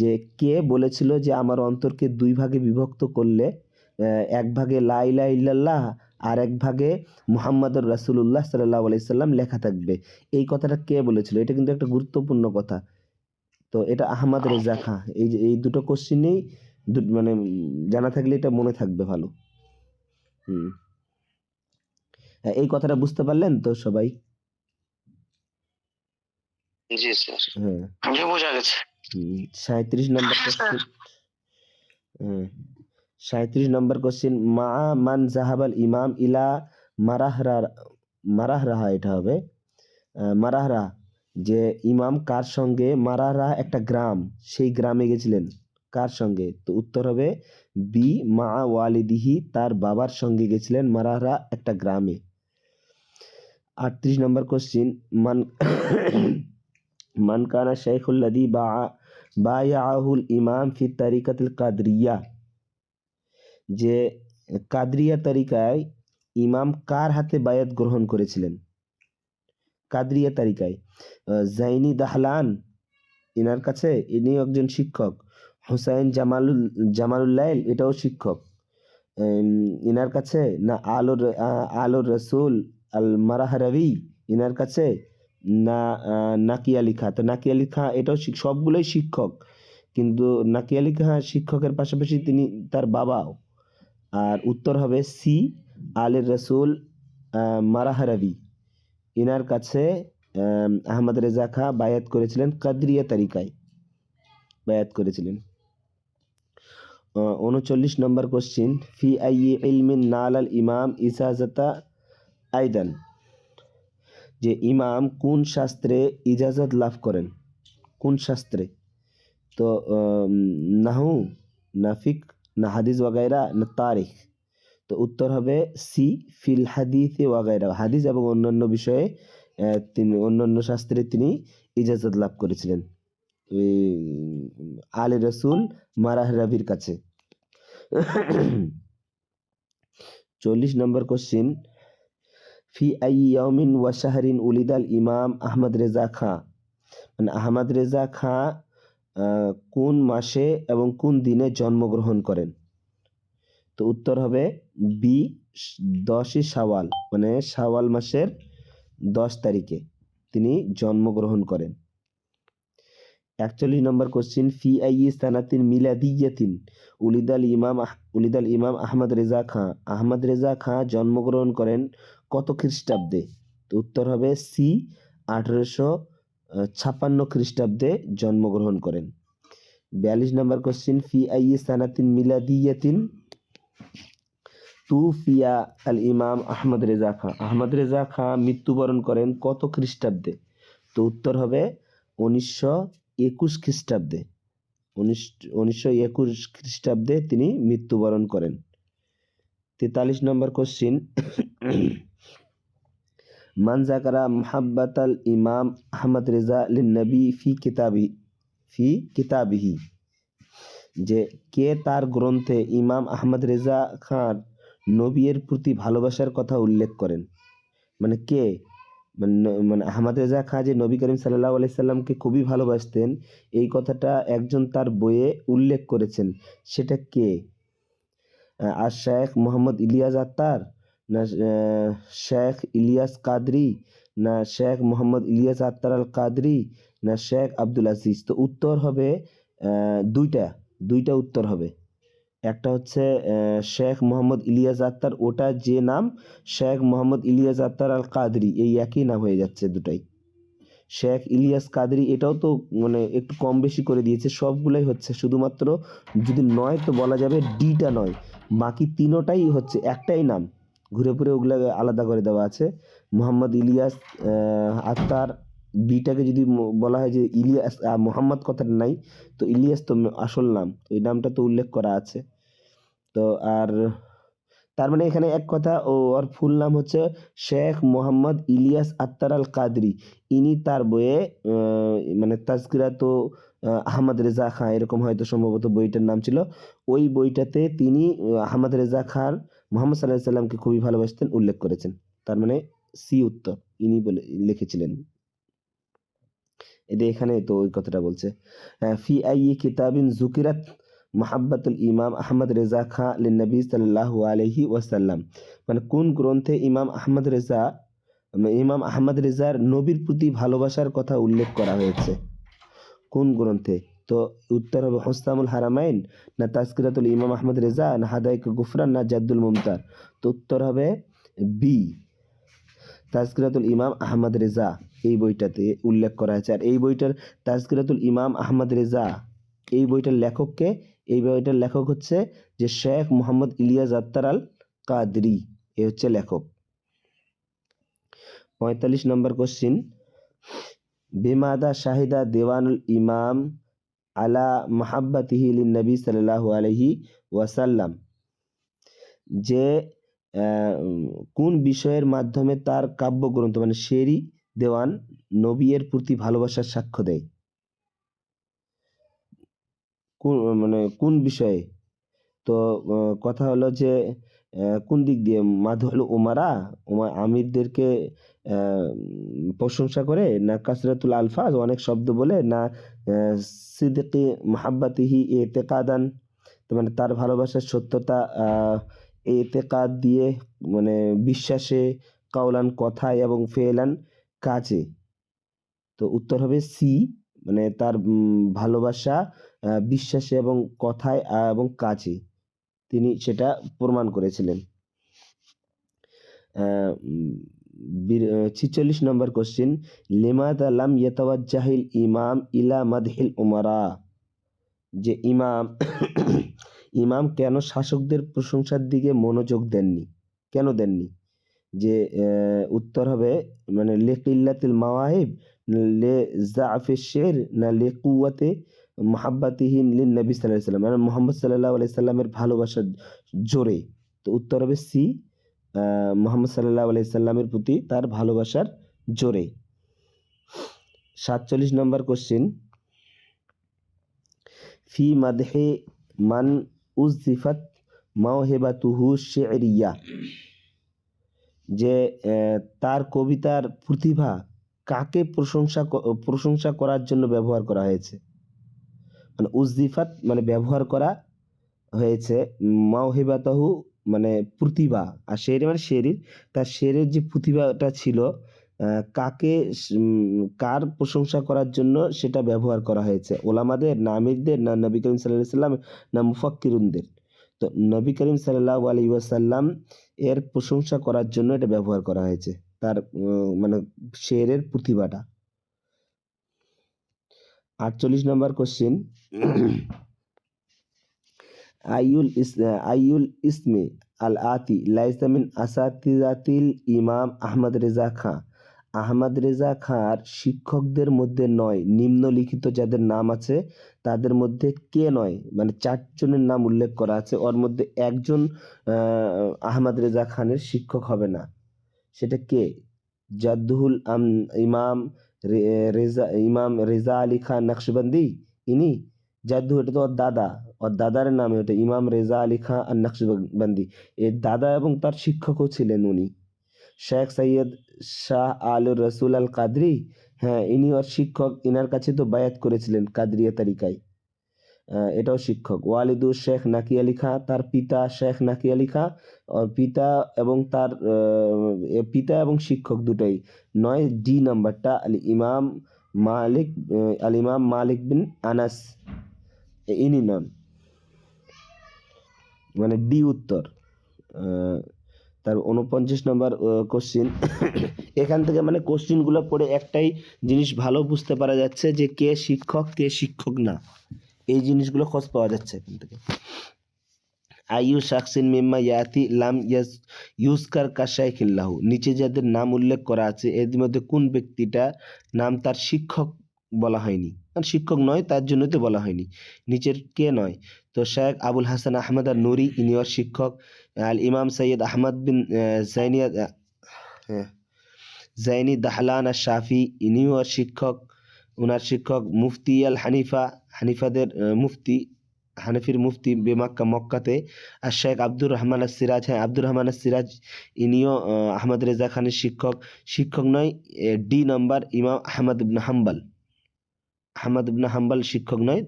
যে কে বলেছিল যে আমার অন্তরকে দুই ভাগে বিভক্ত করলে এক ভাগে লা ইলাহা ইল্লাল্লাহ আর এক ভাগে মুহাম্মাদুর রাসূলুল্লাহ সাল্লাল্লাহু আলাইহি সাল্লাম লেখা থাকবে, এই কথাটা কে বলেছিল, এটা কিন্তু একটা গুরুত্বপূর্ণ কথা। তো এটা আহমদ রেজা খাঁ। এই যে এই দুটো কোশ্চেনেই মানে জানা থাকলে এটা মনে থাকবে ভালো। এই কথাটা বুঝতে পারলেন তো সবাই? জি স্যার। হ্যাঁ, জি বোঝা গেছে। 37 নম্বর কোশ্চেন। 37 নম্বর কোশ্চেন মা মান জাহাবাল ইমাম ইলা মারাহরা, এটা হবে মারাহরা, যে ইমাম কার সঙ্গে, মারাহরা একটা গ্রাম, সেই গ্রামে গেছিলেন কার সঙ্গে, তো উত্তর হবে বি মা ওয়ালিদিহি, তার বাবার সঙ্গে গেছিলেন মারাহরা একটা গ্রামে। 38 নম্বর কোশ্চেন মান কানা শাইখুল্লাযী বায়াআহুল ইমাম ফি তারিকাতিল কাদরিয়া, যে কাদরিয়া তরিকায় ইমাম কার হাতে বায়াত গ্রহণ করেছিলেন, কাদরিয়া তরিকায় জাইনি দাহলান ইনার কাছে, ইনি একজন শিক্ষক, হুসাইন জামালুল্লাইল এটাও শিক্ষক, ইনার কাছে, না আলোর রসুল আল মারাহরাবি ইনার কাছে, না নাকি আলী খাঁ, তো নাকি আলী খাঁ এটাও সবগুলোই শিক্ষক, কিন্তু নাকি আলী খাঁ শিক্ষকের পাশাপাশি তিনি তার বাবাও। আর উত্তর হবে সি আলের রসুল মারাহরাবি, ইনার কাছে আহমদ রেজা খাঁ বায়াত করেছিলেন, কাদরিয়া তরিকায় বায়াত করেছিলেন। 39 নম্বর কোশ্চিন ফি আইয়ি ইলমিন নালাল ইমাম ইজাজাতা আইদান, যে ইমাম কোন শাস্ত্রে ইজাজত লাভ করেন, কোন শাস্ত্রে, তো নাহু, না ফিক, না হাদিস ওয়াগাইরা, না তারিখ, তো উত্তর হবে সি ফিল হাদিস ওয়াগাইরা, হাদিস এবং অন্যান্য বিষয়ে তিনি অন্যান্য শাস্ত্রে তিনি ইজাজত লাভ করেছিলেন আলে রসুল মারাহরাবির কাছে। 40 নম্বর কোশ্চিন ফি আইয়ি ইয়াউমিন ওয়া শাহরিন উলিদাল ইমাম আহমদ রেজা খাঁ, মানে আহমদ রেজা খাঁ কোন মাসে এবং কোন দিনে জন্মগ্রহণ করেন, তো উত্তর হবে বি 10ই শাওয়াল, মানে শাওয়াল মাসের 10 তারিখে তিনি জন্মগ্রহণ করেন। 41 নম্বর কোশ্চিন ফি আইয়ি সানাতিন মিলাদিয়াতিন উলিদাল ইমাম আহমদ রেজা খাঁ, আহমদ রেজা খাঁ জন্মগ্রহণ করেন কত খ্রিস্টাব্দে, তো উত্তর হবে সি 1856 খ্রিস্টাব্দে জন্মগ্রহণ করেন। 42 নম্বর কোশ্চিন ফি আইয়ি সানাতিন মিলাদিয়াতিন তুফিয়া আল ইমাম আহমদ রেজা খাঁ, আহমদ রেজা খাঁ মৃত্যুবরণ করেন কত খ্রিস্টাব্দে, তো উত্তর হবে 1921 খ্রিস্টাব্দে, 1921 খ্রিস্টাব্দে তিনি মৃত্যুবরণ করেন। 43 নম্বর কোশ্চিন মান যাকারা মুহাব্বাতাল ইমাম আহমদ রেজা লিন-নবী ফি কিতাবিহি, যে কে তার গ্রন্থে ইমাম আহমদ রেজা খান নবীর প্রতি ভালোবাসার কথা উল্লেখ করেন, মানে কে, মানে আহমদ রেজা খাঁ যে নবী করিম সাল্লাল্লাহু আলাইহি সাল্লামকে খুবই ভালোবাসতেন, এই কথাটা একজন তার বইয়ে উল্লেখ করেছেন, সেটা কে, আর শেখ মোহাম্মদ ইলিয়াস আত্তার, না শেখ ইলিয়াস কাদরি, না শেখ মোহাম্মদ ইলিয়াস আত্তার আল কাদরি, না শেখ আব্দুল আজিজ? তো উত্তর হবে দুইটা উত্তর হবে। একটা হচ্ছে শেখ মোহাম্মদ ইলিয়াস আত্তার, ওটা যে নাম, শেখ মোহাম্মদ ইলিয়াস আত্তার আল কাদরি, এই একই নাম হয়ে যাচ্ছে দুটাই। শেখ ইলিয়াস কাদরি এটাও তো মানে একটু কম বেশি করে দিয়েছে, সবগুলাই হচ্ছে, শুধুমাত্র যদি নয় তো বলা যাবে ডিটা নয়, বাকি তিনোটাই হচ্ছে একটাই নাম, ঘুরে ফিরে ওগুলো আলাদা করে দেওয়া আছে। মোহাম্মদ ইলিয়াস আত্তার, বিটাকে যদি বলা হয় যে ইলিয়াস মোহাম্মদ কথাটা নাই, তো ইলিয়াস তো আসল নাম, ওই নামটা তো উল্লেখ করা আছে। তো আর তার মানে এখানে এক কথা, ওর ফুল নাম হচ্ছে শেখ মোহাম্মদ ইলিয়াস আত্তার আল কাদরি। ইনি তার বইয়ে মানে তাজকিরাত আহমদ রেজা খাঁ, এরকম হয়তো সম্ভবত বইটার নাম ছিল, ওই বইটাতে তিনি আহমদ রেজা খান মোহাম্মদ সাল্লাহ সাল্লামকে খুবই ভালোবাসতেন উল্লেখ করেছেন। তার মানে সি উত্তর, ইনি বলে লিখেছিলেন। এটা এখানে তো ওই কথাটা বলছে। ফি আই কিতাবিন জুকিরাত মোহাব্বতুল ইমাম আহমদ রেজা খাঁ লিন্নবী সাল্লাল্লাহু আলাইহি ওয়াসাল্লাম, মানে কোন গ্রন্থে ইমাম আহমদ রেজার নবীর প্রতি ভালোবাসার কথা উল্লেখ করা হয়েছে, কোন গ্রন্থে? তো উত্তর হবে হুসনামুল হারামাইন, না তাজকিরাতুল ইমাম আহমদ রেজা, না হাদাইক গুফরান, না জাদ্দুল মুমতার? তো উত্তর হবে বি, তাজকিরাতুল ইমাম আহমদ রেজা, এই বইটাতে উল্লেখ করা হয়েছে। আর এই বইটার তাজকিরাতুল ইমাম আহমদ রেজা, এই বইটার লেখককে, এই বইটার লেখক হচ্ছে যে শেখ মোহাম্মদ ইলিয়াস আত্তার আল কাদরি, এ হচ্ছে লেখক। 45 নম্বর কোশ্চিন, বেমাদা শাহিদা দেওয়ানুল ইমাম আলা মাহাব্বাতিহি লিন্নবী সাল্লাল্লাহু আলাইহি ওয়াসাল্লাম, যে কোন বিষয়ের মাধ্যমে তার কাব্যগ্রন্থ মানে শেরি দেওয়ান নবীর প্রতি ভালোবাসার সাক্ষ্য দেয়? কোন বিষয়ে? তো কথা হলো যে কোন দিক দিয়ে? মাদহুল আমিরদেরকে প্রশংসা করে, না কাসরাতুল আলফাজ অনেক শব্দ বলে, না সিদকি মাহাব্বাতিহি ইতিকাদান, তো মানে তার ভালোবাসার সত্যতা ইতিকাদ দিয়ে, মানে বিশ্বাসে, কাওলান কথায়, এবং ফেলান কাজে? তো উত্তর হবে সি, মানে তার ভালোবাসা বিশ্বাসে এবং কথায় এবং কাজে তিনি সেটা প্রমাণ করেছিলেন। 46 নম্বর কোশ্চিন, লিমাযা লাম ইয়াতাওয়াজ্জাহিল ইমাম ইলা মাদহিল উমারা, যে ইমাম কেন শাসকদের প্রশংসার দিকে মনোযোগ দেননি, কেন দেননি? যে উত্তর হবে মানে লিকিল্লাতিল মাওয়াহিব, লে জাফি শের, না লিকুওয়াতে মাহাব্বাতিহি লিন্নবী সাল্লাল্লাহু আলাইহি ওয়াসাল্লাম, মানে মুহাম্মদ সাল্লাল্লাহু আলাইহি সাল্লামের ভালোবাসার জোরে? তো উত্তর হবে সি, মুহাম্মদ সাল্লাল্লাহু আলাইহি সাল্লামের প্রতি তার ভালোবাসার জোরে। 47 নম্বর কোশ্চিন, ফি মাদহি মান উযজিফাত মাওহিবাতুহু শি'রিয়া, যে তার কবিতার প্রতিভা কাকে প্রশংসা করার জন্য ব্যবহার করা হয়েছে? মানে উযজিফাত মানে ব্যবহার করা হয়েছে, মাওহিবাতাহু মানে প্রতিভা, আর শেরি মানে শেরির, তার শেরের যে প্রতিভাটা ছিল কার প্রশংসা করার জন্য সেটা ব্যবহার করা হয়েছে? ওলামাদের, না আমিরদের, না নবী করিম সাল্লাল্লাহু আলাইহি ওয়াসাল্লাম, না মুফাক্কিরুনদের? তো নবী করিম সাল্লাল্লাহু আলাইহি ওয়াসাল্লাম এর প্রশংসা করার জন্য এটা ব্যবহার করা হয়েছে, তার মানে শেরের প্রতিভাটা। 48 নম্বর কোশ্চিন, আইউল ইসমে আল আতি লাইসা মিন আসাতিজাতিল ইমাম আহমদ রেজা খাঁ, আহমদ রেজা খাঁর শিক্ষকদের মধ্যে নয়, নিম্নলিখিত যাদের নাম আছে তাদের মধ্যে কে নয়? মানে 4 জনের নাম উল্লেখ করা আছে, ওর মধ্যে একজন আহমদ রেজা খানের শিক্ষক হবে না, সেটা কে? জাদ্দুল ইমাম রেজা আলী খান নকশবন্দি, ইনি জাদ্দু, এটা তো ওর দাদার নাম, এটা ইমাম রেজা আলী খান আর নকশবন্দি, এর দাদা এবং তার শিক্ষকও ছিলেন উনি। শেখ সৈয়দ শাহ আলুর রসুল আল কাদরি, হ্যাঁ ইনি ওর শিক্ষক, ইনার কাছে তো বায়াত করেছিলেন কাদরিয়া তরিকায়। এটাও শিক্ষক। ওয়ালিদু শেখ নাকি আলী খাঁ, তার পিতা শেখ নাকি আলী খাঁ। পিতা এবং তার পিতা এবং শিক্ষক দুটাই নয়। ডি নাম্বারটা আল ইমাম মালিক বিন আনাস, ইনি নন, মানে ডি উত্তর। তার 49 নম্বর কোশ্চিন। এখান থেকে মানে কোশ্চিনগুলো পড়ে একটাই জিনিস ভালো বুঝতে পারা যাচ্ছে যে কে শিক্ষক কে শিক্ষক না, এই জিনিসগুলো খোঁজ পাওয়া যাচ্ছে এখান থেকে। আইয়ু শাখসিন মিম্মা ইয়াতি লাম ইউজকার কাশাইখিল্লাহু, নিচে যাদের নাম উল্লেখ করা আছে এর মধ্যে কোন ব্যক্তিটা নাম তার শিক্ষক বলা হয়নি, কারণ শিক্ষক নয় তার জন্য তো বলা হয়নি। নিচের কে নয়? তো শেখ আবুল হাসান আহমদ আর নুরি, ইনি ওর শিক্ষক। আল ইমাম সৈয়দ আহমদ বিন জাইনি দাহলান আর শাফি, ইনিও ওর শিক্ষক, ওনার শিক্ষক। মুফতি আল হানিফা, হানিফাদের মুফতি, হানাফির মুফতি বেমাক্কা মক্কাতে। আর শেখ আব্দুর রহমান আর সিরাজ, হ্যাঁ আব্দুর রহমান আর সিরাজ, ইনিও আহমদ রেজা খানের শিক্ষক। শিক্ষক নয়, ডি নাম্বার ইমাম আহমদ ইবনে হাম্বল। আহমদ ইবনে হাম্বল শিক্ষক নয়,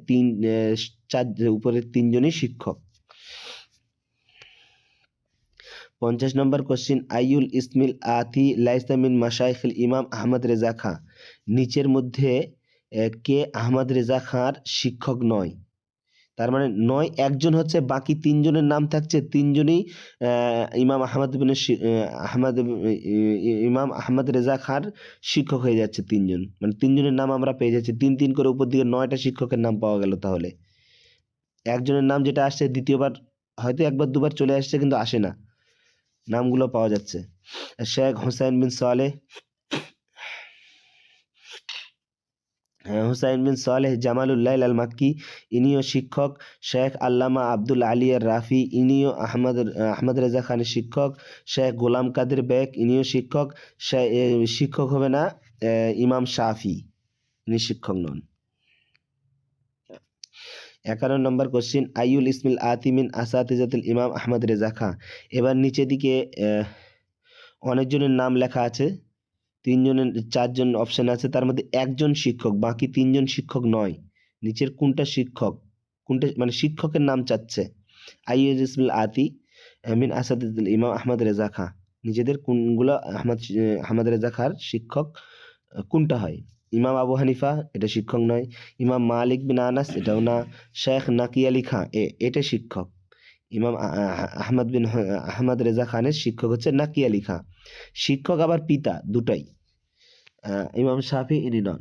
চার উপরে তিনজনই শিক্ষক। 50 নম্বর কোশ্চিন। আইউল ইসমিল আতি লাইসা মিন মাশাইখিল ইমাম আহমদ রেজা খাঁ, নিচের মধ্যে কে আহমদ রেজা খাঁর শিক্ষক নয়? তার মানে নয় একজন হচ্ছে, বাকি তিনজনের নাম থাকছে, তিনজনই ইমাম আহমদ রেজা খাঁর শিক্ষক হয়ে যাচ্ছে তিনজন, মানে তিনজনের নাম আমরা পেয়ে যাচ্ছি। 3 করে উপর দিকে 9টা শিক্ষকের নাম পাওয়া গেল। তাহলে একজনের নাম যেটা আসছে দ্বিতীয়বার, হয়তো একবার দুবার চলে আসছে কিন্তু আসে না, নামগুলো পাওয়া যাচ্ছে। শেখ হুসাইন বিন সালেহ জামালুল্লাহ আল মাক্কি, ইনিও শিক্ষক। শেখ আল্লামা আব্দুল আলী আর রাফি, ইনিও আহমদ রেজা খানের শিক্ষক। শেখ গোলাম কাদের বেগ, ইনিও শিক্ষক। শিক্ষক হবে না ইমাম শাফি, ইনি শিক্ষক নন। 51 নম্বর কোশ্চিন। আইউল ইসমিল আতিমিন আসাতিজাতুল ইমাম আহমদ রেজা খাঁ, এবার নিচের দিকে অনেকজনের নাম লেখা আছে, 4জন অপশন আছে, তার মধ্যে একজন শিক্ষক, বাকি 3জন শিক্ষক নয়। নিচের কোনটা শিক্ষক, কোনটা মানে শিক্ষকের নাম চাচ্ছে? আইউল ইসমিল আতি মিন আসাতিজাতুল ইমাম আহমদ রেজা খাঁ, নিজেদের কোনগুলো আহমদ রেজা খাঁর শিক্ষক কোনটা হয়? ইমাম আবু হানিফা, এটা শিক্ষক নয়। ইমাম মালিক বিন আনাস, এটাও না। শেখ নাকি আলী খাঁ, এটা শিক্ষক। ইমাম আহমদ রেজা খানের শিক্ষক হচ্ছে নাকি আলী খাঁ। শিক্ষক আবার পিতা দুটাই। ইমাম শাফি, ইনি নন।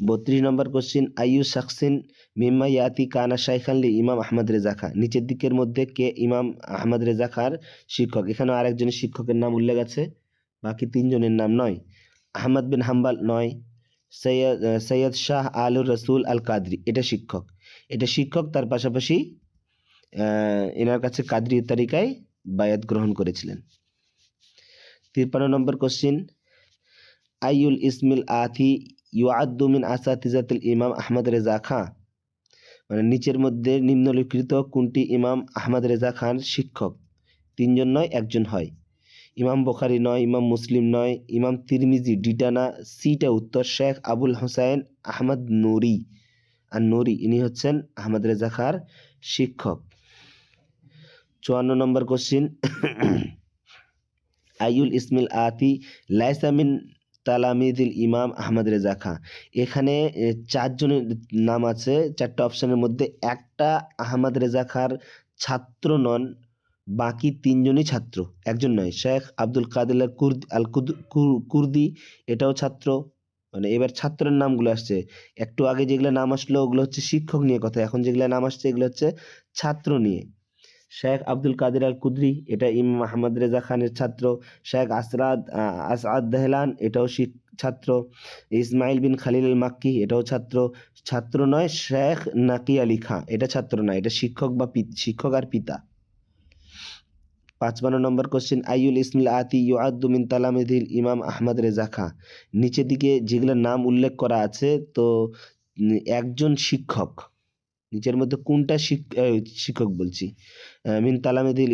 32 নম্বর কোশ্চিন। আইয়ু শাখসিন মিম্মা ইয়াতি কানা শাইখান লি ইমাম আহমদ রেজা খাঁ, নিচের দিকের মধ্যে কে ইমাম আহমদ রেজা খাঁর শিক্ষক? এখানে আরেকজনের শিক্ষকের নাম উল্লেখ আছে, বাকি 3জনের নাম নয়। আহমদ বিন হাম্বল নয়। সৈয়দ শাহ আলুর রসুল আল কাদরি, এটা শিক্ষক। এটা শিক্ষক, তার পাশাপাশি এনার কাছে কাদরি তরিকায় বায়াত গ্রহণ করেছিলেন। 53 নম্বর কোশ্চিন। আইউল ইসমিল আতি ইউআদ্দু মিন আসাতিজাতুল ইমাম আহমদ রেজা খাঁ, মানে নিচের মধ্যে নিম্নলিখিত কোনটি ইমাম আহমদ রেজা খান শিক্ষক? 3জন নয়, একজন হয়। ইমাম বুখারী নয়, ইমাম মুসলিম নয়, ইমাম তিরমিজি, ডিটা না, সিটা উত্তর। শেখ আবুল হোসাইন আহমদ নুরি আর নুরি, ইনি হচ্ছেন আহমদ রেজা খাঁর শিক্ষক। 54 নম্বর কোশ্চিন। আইউল ইসমিল আতি লাইসা মিন তালামিদিল ইমাম আহমদ রেজা খাঁ, এখানে 4জনের নাম আছে, 4টা অপশনের মধ্যে একটা আহমদ রেজা খাঁর ছাত্র নন, বাকি 3জনই ছাত্র, একজন নয়। শেখ আব্দুল কাদের আল কুর্দি, এটাও ছাত্র। মানে এবার ছাত্রের নামগুলো আসছে, একটু আগে যেগুলো নাম আসলো ওগুলো হচ্ছে শিক্ষক নিয়ে কথা, এখন যেগুলো নাম আসছে এগুলো হচ্ছে ছাত্র নিয়ে। শেখ আব্দুল কাদের আল কুদরি, এটা ইমাম আহমদ রেজা খানের ছাত্র। শেখ আসাদ দেহলান, এটাও ছাত্র। ইসমাইল বিন খালিল আল মাক্কি, এটাও ছাত্র। ছাত্র নয় শেখ নাকি আলী খাঁ, এটা ছাত্র নয়, এটা শিক্ষক বা শিক্ষক আর পিতা। 55 নম্বর কোশ্চেন। আইউল ইসমিল আতি ইউআদ্দু মিন তালামিদিল ইমাম আহমদ রেজা খাঁ, নিচের দিকে যেগুলোর নাম উল্লেখ করা আছে তো একজন শিক্ষক, নিচের মধ্যে কোনটা শিক্ষক বলছি? মিন তালামিদিল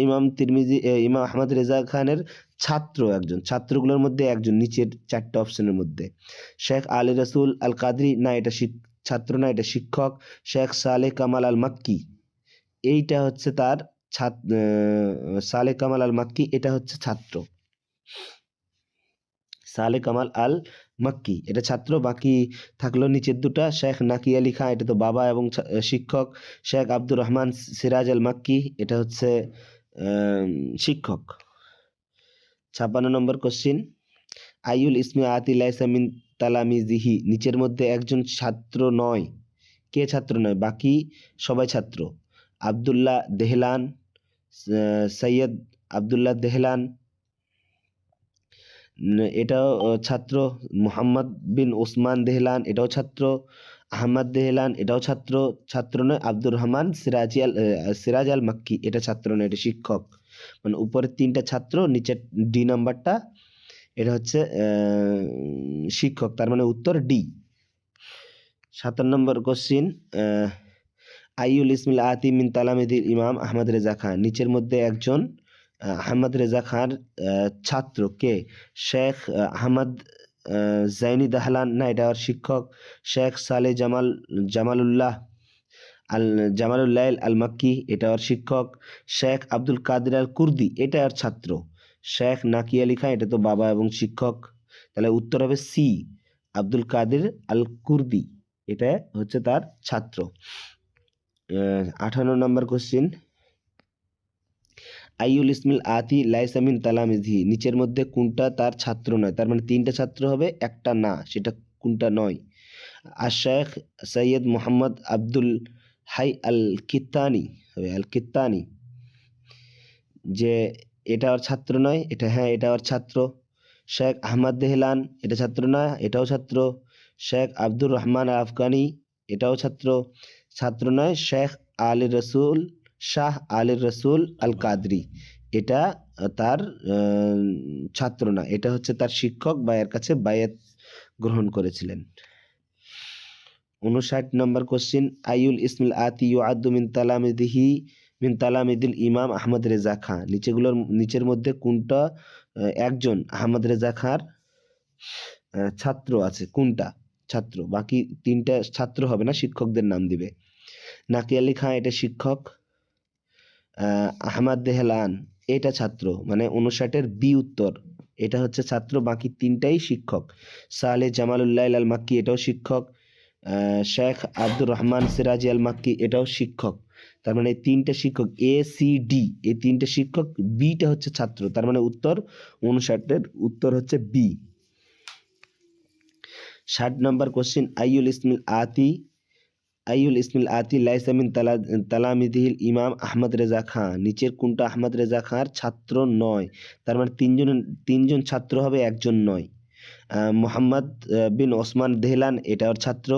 ইমাম তিরমিজি, ইমাম আহমদ রেজা খানের ছাত্র, একজন, ছাত্রগুলোর মধ্যে একজন, নিচের 4টা অপশনের মধ্যে। শেখ আলী রসুল আল কাদরি, না এটা ছাত্র না, এটা শিক্ষক। শেখ সালেহ কামাল আল মাক্কি, এইটা হচ্ছে তার সালেহ কামাল আল মাক্কি, এটা হচ্ছে ছাত্র। সালেহ কামাল আল মাক্কি এটা ছাত্র। বাকি থাকলো নিচের দুটা। শেখ নাকি আলী খাঁ, এটা তো বাবা এবং শিক্ষক। শেখ আব্দুর রহমান সিরাজ আল মাক্কি, এটা হচ্ছে শিক্ষক। 56 নম্বর কোশ্চিন, আইউল ইসমি আতি লাইসা মিন তালামিজিহি, নিচের মধ্যে একজন ছাত্র নয়। কে ছাত্র নয়? বাকি সবাই ছাত্র। আব্দুল্লাহ দেহলান, সৈয়দ আব্দুল্লাহ দেহলান, এটাও ছাত্র। মোহাম্মদ বিন ওসমান দেহলান, এটাও ছাত্র। আহমদ দেহলান, এটাও ছাত্র। ছাত্র নয় আব্দুর রহমান সিরাজ আল মাক্কি, এটা ছাত্র নয়, এটা শিক্ষক। মানে উপরের তিনটা ছাত্র, নিচের ডি নাম্বারটা এটা হচ্ছে শিক্ষক, তার মানে উত্তর ডি। 57 নম্বর কোশ্চিন, আইউল ইসমিল আতি মিন তালামিদিল ইমাম আহমদ রেজা খান, নিচের মধ্যে একজন আহমদ রেজা খান ছাত্র। কে? শেখ আহমদ জাইনি দাহলান, না এটা আর শিক্ষক। শেখ সালে জামালুল্লাহ আল মাক্কি, এটা আর শিক্ষক। শেখ আব্দুল কাদের আল কুর্দি, এটা আর ছাত্র। শেখ নাকি আলী খান, এটা তো বাবা এবং শিক্ষক। তাহলে উত্তর হবে সি, আব্দুল কাদের আল কুর্দি, এটা হচ্ছে তার ছাত্র। 58 নম্বর কোশ্চিন, আইউল ইসমিল আতি লাইসা মিন তালামিজি, নিচের মধ্যে কোনটা তার ছাত্র নয়? তার মানে তিনটা ছাত্র হবে, একটা না, সেটা কোনটা নয়? আর শেখ সৈয়দ মোহাম্মদ আব্দুল হাই আল কিত্তানি হবে, আল কিত্তানি, যে এটা আর ছাত্র নয়, এটা হ্যাঁ, এটা আর ছাত্র। শেখ আহমদ দেহলান, এটা ছাত্র না, এটাও ছাত্র। শেখ আব্দুর রহমান আল আফগানি, এটাও ছাত্র। ছাত্র নয় শেখ শাহ আলী রসুল আল কাদরি, এটা তার ছাত্র না, এটা হচ্ছে তার শিক্ষক বা এর কাছে বায়াত গ্রহণ করেছিলেন। 59 নম্বর কোশ্চিন, আইউল ইসমিল আতি ইউআদ্দু মিন তালামিদিল ইমাম আহমদ রেজা খাঁ, নিচের মধ্যে কোনটা একজন আহমদ রেজা খাঁর ছাত্র আছে? কোনটা ছাত্র? বাকি তিনটা ছাত্র হবে না, শিক্ষকদের নাম দিবে। নাকি আলী খাঁ, এটা শিক্ষক। আহমদ দেহলান, এটা ছাত্র, মানে 59-এর বি উত্তর, এটা হচ্ছে ছাত্র, বাকি তিনটাই শিক্ষক। সালেহ জামালুল্লাহ আল মাক্কি, এটাও শিক্ষক। শেখ আব্দুর রহমান সিরাজি আল মাক্কি, এটাও শিক্ষক। তার মানে এই তিনটা শিক্ষক, এ সি ডি, এই তিনটা শিক্ষক, বিটা হচ্ছে ছাত্র, তার মানে উত্তর 59-এর উত্তর হচ্ছে বি। 60 নম্বর কোশ্চিন, আইউল ইসমিল আতি লাইসা মিন তালামিদিল ইমাম আহমদ রেজা খাঁ, নিচের কোনটা আহমদ রেজা খাঁর ছাত্র নয়? তার মানে তিনজন ছাত্র হবে, একজন নয়। মোহাম্মদ বিন ওসমান দেহলান, এটা ওর ছাত্র।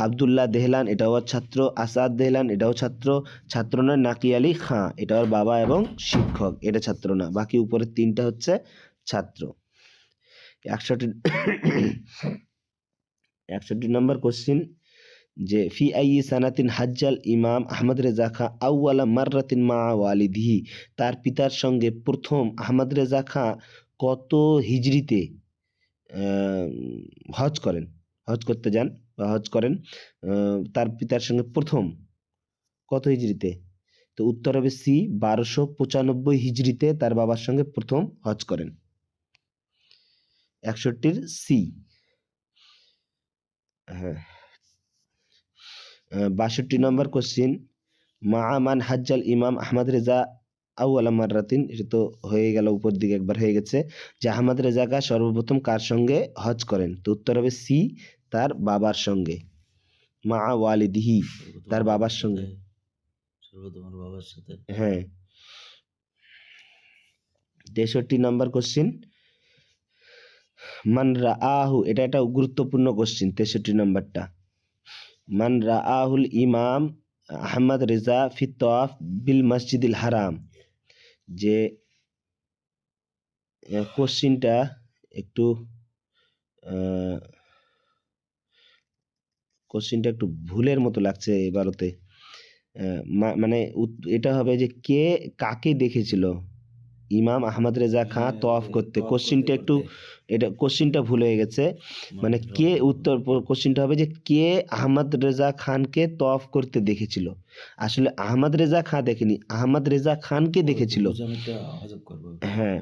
আবদুল্লাহ দেহলান, এটা ওর ছাত্র। আসাদ দেহলান, এটাও ছাত্র। ছাত্র নয় নাকি আলী খাঁ, এটা ওর বাবা এবং শিক্ষক, এটা ছাত্র না। বাকি উপরের তিনটা হচ্ছে ছাত্র। 61 নম্বর কোশ্চিন, যে ফি আই সানাতিন হাজ্জাল ইমাম আহমদ রেজা খাঁ আউয়ালা মাররাতিন মা ওয়ালিদিহি, তার পিতার সঙ্গে প্রথম আহমদ রেজা খাঁ কত হিজরিতে হজ করতে যান বা হজ করেন? তার পিতার সঙ্গে প্রথম কত হিজরিতে? তো উত্তর হবে সি, 1295 হিজরিতে তার বাবার সঙ্গে প্রথম হজ করেন। 61-র সি। হ্যাঁ। 62 নম্বর কোশ্চিন, মা মান হাজ্জাল ইমাম আহমদ রেজা আউয়ালা মাররাতিন, এটা তো হয়ে গেল, উপর দিকে একবার হয়ে গেছে, যে আহমদ রেজা খাঁ সর্বপ্রথম কার সঙ্গে হজ করেন? তো উত্তর হবে সি, তার বাবার সঙ্গে। মা ওয়ালিদিহি, তার বাবার সঙ্গে, সর্বপ্রথম বাবার সাথে। হ্যাঁ। 63 নম্বর কোশ্চিন, মান রাআহু, এটা একটা গুরুত্বপূর্ণ কোশ্চিন। 63 নম্বরটা, মান রাআহুল ইমাম আহমদ রেজা ফি তাওয়াফ বিল মসজিদিল হারাম, যে কোশ্চিনটা একটু ভুলের মতো লাগছে এবারতে। মানে এটা হবে যে কে কাকে দেখেছিল ইমাম আহমদ রেজা খাঁ তওয়াফ করতে। কোশ্চিনটা একটু এটা কোশ্চিনটা ভুল হয়ে গেছে, মানে কে উত্তর কোশ্চিনটা হবে যে কে আহমদ রেজা খানকে তওয়াফ করতে দেখেছিল। আসলে আহমদ রেজা খাঁ দেখেনি, আহমদ রেজা খানকে দেখেছিল। হজব করবো। হ্যাঁ,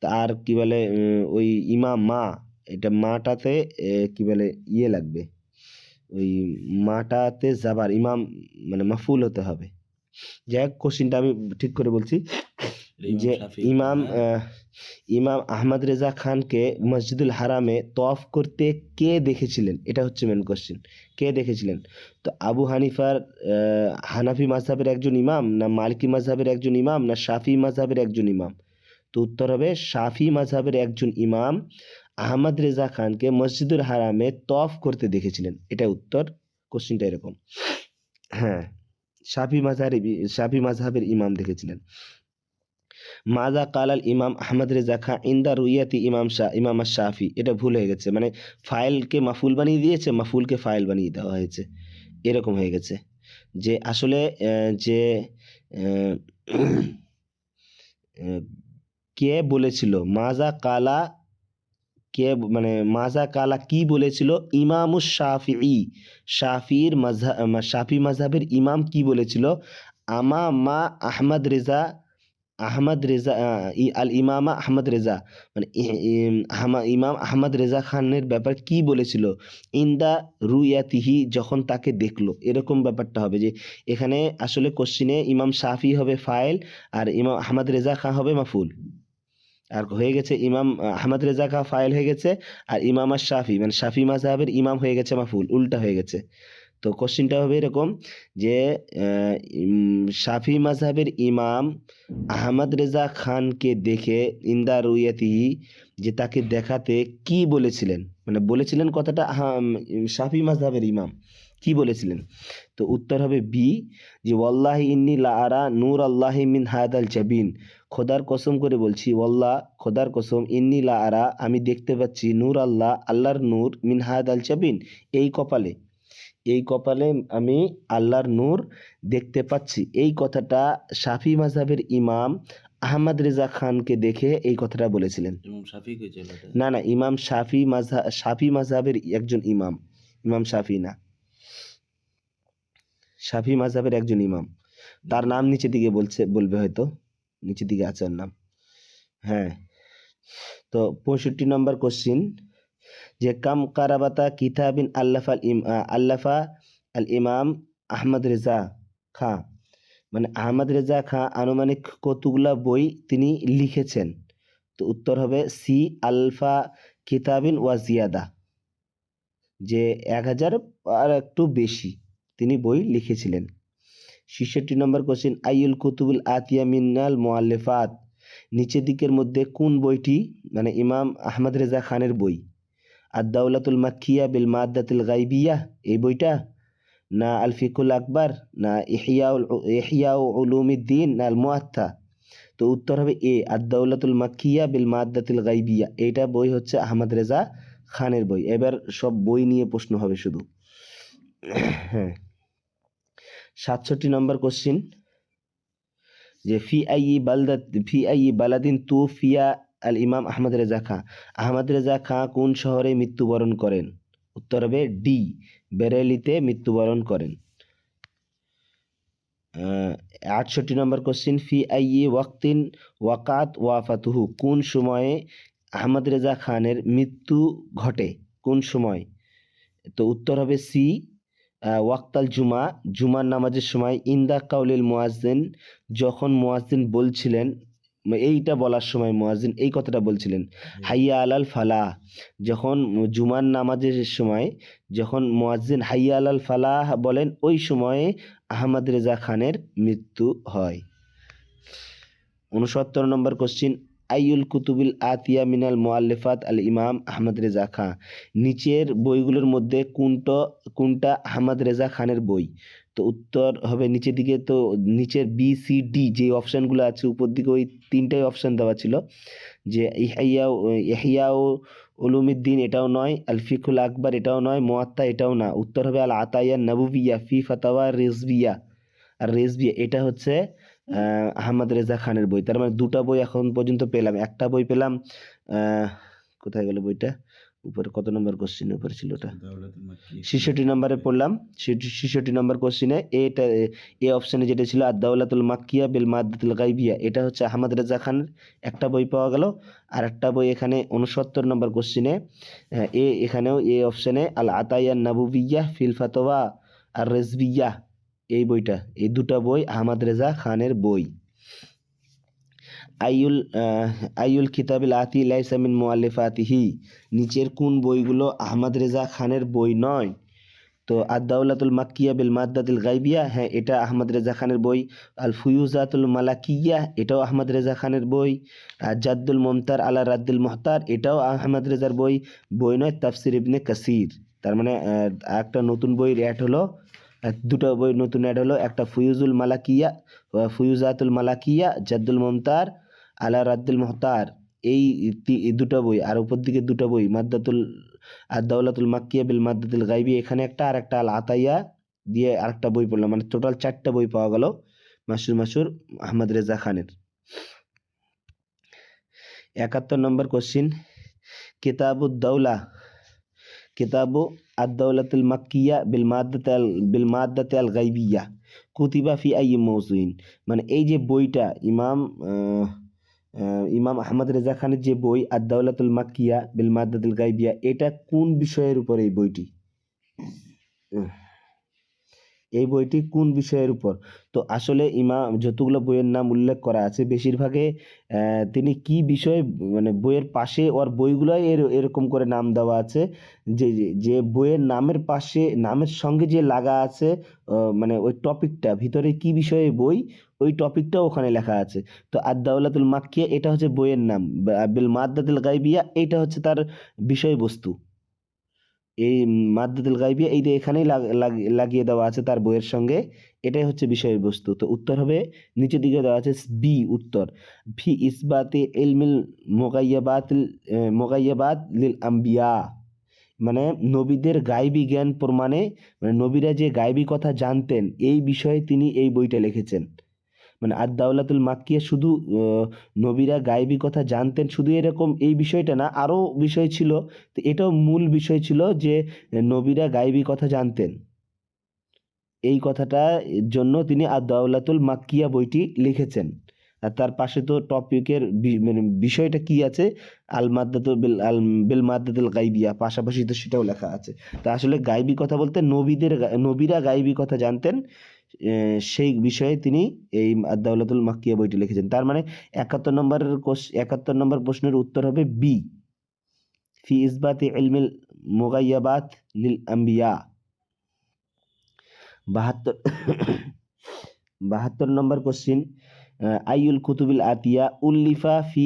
তার কি বলে ওই ইমাম মা, এটা মাটাতে কি বলে ইয়ে লাগবে, ওই মাটাতে যাবার ইমাম মানে মাফুল হতে হবে। যাই হোক, কোশ্চিনটা আমি ঠিক করে বলছি যে ইমাম ইমাম আহমদ রেজা খানকে মসজিদুল হারামে তওয়াফ করতে কে দেখেছিলেন, এটা হচ্ছে মেন কোশ্চিন, কে দেখেছিলেন। তো আবু হানিফার হানাফি মাযহাবের একজন ইমাম, না মালিকি মাযহাবের একজন ইমাম, না শাফি মাযহাবের একজন ইমাম। তো উত্তর হবে শাফি মাযহাবের একজন ইমাম আহমদ রেজা খানকে মসজিদুল হারামে তওয়াফ করতে দেখেছিলেন, এটা উত্তর। কোশ্চিনটা এরকম। হ্যাঁ, শাফি মাযহাবের ইমাম দেখেছিলেন। মাজা কালাল ইমাম আহমদ রেজা খাঁ ইন্দা রুইয়াতি ইমাম শাফি, এটা ভুল হয়ে গেছে, মানে ফাইলকে মাফুল বানিয়ে দিয়েছে, মাফুলকে ফাইল বানিয়ে দেওয়া হয়েছে, এরকম হয়ে গেছে। যে আসলে যে আহ, কে বলেছিল মাজা কালা, কে মানে মাজা কালা কি বলেছিল ইমামুশ শাফিঈ, শাফি মাযহাবের ইমাম কি বলেছিল, মা আহমদ রেজা আল ইমামা আহমদ রেজা, মানে ইমাম আহমদ রেজা খানের ব্যাপার কি বলেছিল ইন্দা রুয়াতিহি, যখন তাকে দেখলো, এরকম ব্যাপারটা হবে। যে এখানে আসলে কোশ্চিনে ইমাম শাফি হবে ফাইল আর ইমাম আহমদ রেজা খান হবে মাফুল, আর হয়ে গেছে ইমাম আহমদ রেজা খান ফাইল হয়ে গেছে, আর ইমাম আর শাফি মানে শাফি মাযহাবের ইমাম হয়ে গেছে মাফুল, উল্টা হয়ে গেছে। তো কোশ্চিনটা হবে এরকম যে শাফি মাযহাবের ইমাম আহমদ রেজা খানকে দেখে ইন্দা রুয়াতিহি, যে তাকে দেখাতে কি বলেছিলেন, মানে বলেছিলেন কথাটা শাফি মাযহাবের ইমাম কি বলেছিলেন। তো উত্তর হবে বি, যে ওয়াল্লাহি ইন্নী লা আরা নূর আল্লাহি মিন হাদাল জাবিন, খোদার কসম করে বলছি, ওয়াল্লাহ খোদার কসম, ইন্নী লা আরা আমি দেখতে পাচ্ছি, নূর আল্লাহ আল্লাহর নূর, মিন হাদাল জাবিন এই কপালে, এই কপালে আমি আল্লাহর নূর দেখতে পাচ্ছি। এই কথাটা শাফি মাযহাবের ইমাম আহমদ রেজা খানকে দেখে এই কথাটা বলেছিলেন। না না, ইমাম শাফি মাযহাবের একজন ইমাম, ইমাম শাফি না, শাফি মাযহাবের একজন ইমাম, তার নাম নিচে দিকে বলবে হয়তো, নিচে দিকে আছে ওর নাম। হ্যাঁ, তো 65 নম্বর কোশ্চিন, যে কাম কারাবাতা কিতাবিন আল্লাফা আল ইমাম আহমদ রেজা খাঁ, মানে আহমদ রেজা খাঁ আনুমানিক কতগুলা বই তিনি লিখেছেন। তো উত্তর হবে সি আলফা কিতাবিন ওয়া জিয়াদা, যে 1000 আর একটু বেশি তিনি বই লিখেছিলেন। 66 নম্বর কোশ্চিন, আইউল কুতুবুল আতিয়া মিনাল মুআল্লিফাত, নিচের দিকের মধ্যে কোন বইটি মানে ইমাম আহমদ রেজা খানের বই, আদ-দাওলাতুল মাক্কিয়া বিল মাদ্দাতিল গায়বিয়া এই বইটা, না আল ফিকুল আকবর, না ইহয়া উলুমিদ্দিন, না আল মুআত্তা। তো উত্তর হবে এ আদ-দাওলাতুল মাক্কিয়া বিল মাদ্দাতিল গায়বিয়া, এইটা বই হচ্ছে আহমদ রেজা খানের বই। এবার সব বই নিয়ে প্রশ্ন হবে শুধু। হ্যাঁ, 67 নম্বর কোশ্চিন, যে ফি আই বালাদিন তুফিয়া আল ইমাম আহমদ রেজা খাঁ, আহমদ রেজা খাঁ কোন শহরে মৃত্যুবরণ করেন। উত্তর হবে ডি বেরেলিতে মৃত্যুবরণ করেন। 68 নম্বর কোশ্চিন, ফি আই ওয়াক্তিন ওয়াকাত ওয়াফাতুহু, কোন সময়ে আহমদ রেজা খানের মৃত্যু ঘটে, কোন সময়। তো উত্তর হবে সি ওয়াক্তাল জুমার নামাজের সময়, ইন্দা কাউলিল মুয়াজ্জিন, যখন মুয়াজ্জিন বলছিলেন, এইটা বলার সময় মুয়াজ্জিন এই কথাটা বলছিলেন, হাইয়া আলাল ফালাহ, যখন জুমার নামাজের সময় যখন মুয়াজ্জিন হাইয়া আলাল ফালাহ বলেন, ওই সময়ে আহমদ রেজা খানের মৃত্যু হয়। 69 নম্বর কোশ্চিন, আইউল কুতুবিল আতিয়া মিনাল মুআল্লিফাত আল ইমাম আহমদ রেজা খাঁ, নিচের বইগুলোর মধ্যে কোনটা আহমদ রেজা খানের বই। তো উত্তর হবে নিচের দিকে, তো নিচের বি সি ডি যে অপশানগুলো আছে উপর দিকে ওই তিনটাই অপশান দেওয়া ছিল, যে ইহয়া উলুমিদ্দিন এটাও নয়, আল ফিকুল আকবর এটাও নয়, মুআত্তা এটাও না। উত্তর হবে আল আতাইয়া নবুবিয়া ফি ফাতাওয়া রিজবিয়া, আর রিজবিয়া এটা হচ্ছে আহমদ রেজা খানের বই। তার মানে দুটা বই এখন পর্যন্ত পেলাম। একটা বই পেলাম, কোথায় গেল বইটা? উপরে কত নম্বর কোশ্চিন উপরে ছিল ওটা? দাওলাতুল মাক্কিয়া 66 নম্বরে পড়লাম। 66 নম্বর কোশ্চিনে এটা এ অপশনে যেটা ছিল আদ-দাওলাতুল মাক্কিয়া বিল মাদ্দাতিল গায়বিয়া, এটা হচ্ছে আহমদ রেজা খানের একটা বই পাওয়া গেল। আর একটা বই এখানে 69 নম্বর কোশ্চিনে এখানেও এ অপশনে আল আতাইয়া নাবুবিয়াহ ফিল ফাতওয়া আর রেজবিয়া, এই বইটা, এই দুটা বই আহমদ রেজা খানের বই। আইউল কিতাবিল আতি লাইসা মিন মুআল্লিফাতিহি, নিচের কোন বইগুলো আহমদ রেজা খানের বই নয়? তো আদ-দাওলাতুল মাক্কিয়া বিল মাদ্দাতিল গায়বিয়া, হ্যাঁ এটা আহমদ রেজা খানের বই। আল ফুয়ুজাতুল মালাকিয়া, এটাও আহমদ রেজা খানের বই। আর জাদ্দুল মুমতার আলা রাদ্দুল মুহতার, এটাও আহমদ রেজার বই। বই নয় তাফসির ইবনে কাসির। তার মানে একটা নতুন বই অ্যাড হলো, দুটো বই নতুন অ্যাড হলো, একটা ফুয়ুজাতুল মালাকিয়া, জাদ্দুল মুমতার আলা রাদ্দুল মুহতার, এই দুটো বই। আর উপর দিকে দুটো বই আদ-দাওলাতুল মাক্কিয়া বিল মাদ্দাতিল গায়বি, এখানে একটা, আর একটা আল আতাইয়া দিয়ে আরেকটা বই পড়লাম, মানে টোটাল 4টা বই পাওয়া গেল মাসুর আহমদ রেজা খানের। 71 নম্বর কোশ্চিন, কিতাবু আদ-দাওলাতুল মাক্কিয়া বিল মাদ্দাতি আল গায়বিয়া কুতিবা ফি আইয়ি মাওযুইন, মানে এই যে বইটা ইমাম আহমদ রেজা খানের যে বই আদ-দাওলাতুল মাক্কিয়া বিল মাদ্দাতিল গায়বিয়া, এটা কোন বিষয়ের উপর এই বইটি? এই বইটি কোন বিষয়ের উপর? তো আসলে ইমাম যতগুলো বইয়ের নাম উল্লেখ করা আছে বেশিরভাগে তিনি কি বিষয়ে, মানে বইয়ের পাশে ওর বইগুলোই এরকম করে নাম দেওয়া আছে যে যে বইয়ের নামের পাশে নামের সঙ্গে যে লাগা আছে, মানে ওই টপিকটা ভিতরে কি বিষয়ে বই, ওই টপিকটা ওখানে লেখা আছে। তো আদ-দাওলাতুল মাক্কিয়া এটা হচ্ছে বইয়ের নাম, বিল মাদ্দাতিল গায়বিয়া এইটা হচ্ছে তার বিষয়বস্তু। এই মাদ্দাতুল গায়বিয়া এই যে এখানেই লাগিয়ে দেওয়া আছে তার বইয়ের সঙ্গে, এটাই হচ্ছে বিষয়বস্তু। তো উত্তর হবে নিচের দিকে দেওয়া আছে বি উত্তর, ফি ইসবাতি ইলমিল মুগায়্যাবাত লিল আম্বিয়া, মানে নবীদের গায়বী জ্ঞান প্রমাণে, মানে নবীরা যে গায়বী কথা জানতেন এই বিষয়ে তিনি এই বইটা লিখেছেন। মানে আদ-দাওলাতুল মাক্কিয়া শুধু নবীরা গায়বী কথা জানতেন শুধু এরকম এই বিষয়টা না, আরও বিষয় ছিল। তো এটাও মূল বিষয় ছিল যে নবীরা গায়বী কথা জানতেন, এই কথাটা জন্য তিনি আদ-দাওলাতুল মাক্কিয়া বইটি লিখেছেন। আর তার পাশে তো টপিকের মানে বিষয়টা কি আছে, বিল মাদ্দাতুল গায়বিয়া, পাশাপাশি তো সেটাও লেখা আছে। তা আসলে গায়বী কথা বলতে নবীরা গায়বী কথা জানতেন, সেই বিষয়ে তিনি এই আদ-দাওলাতুল মাক্কিয়া বইটি লিখেছেন। তার মানে 71 নম্বর প্রশ্নের উত্তর হবে বি, ফি ইসবাতি ইলমিল মুগায়্যাবাত লিল আম্বিয়া। 72 নম্বর কোশ্চিন, আইউল কুতুবিল আতিয়া উল্লিফা ফি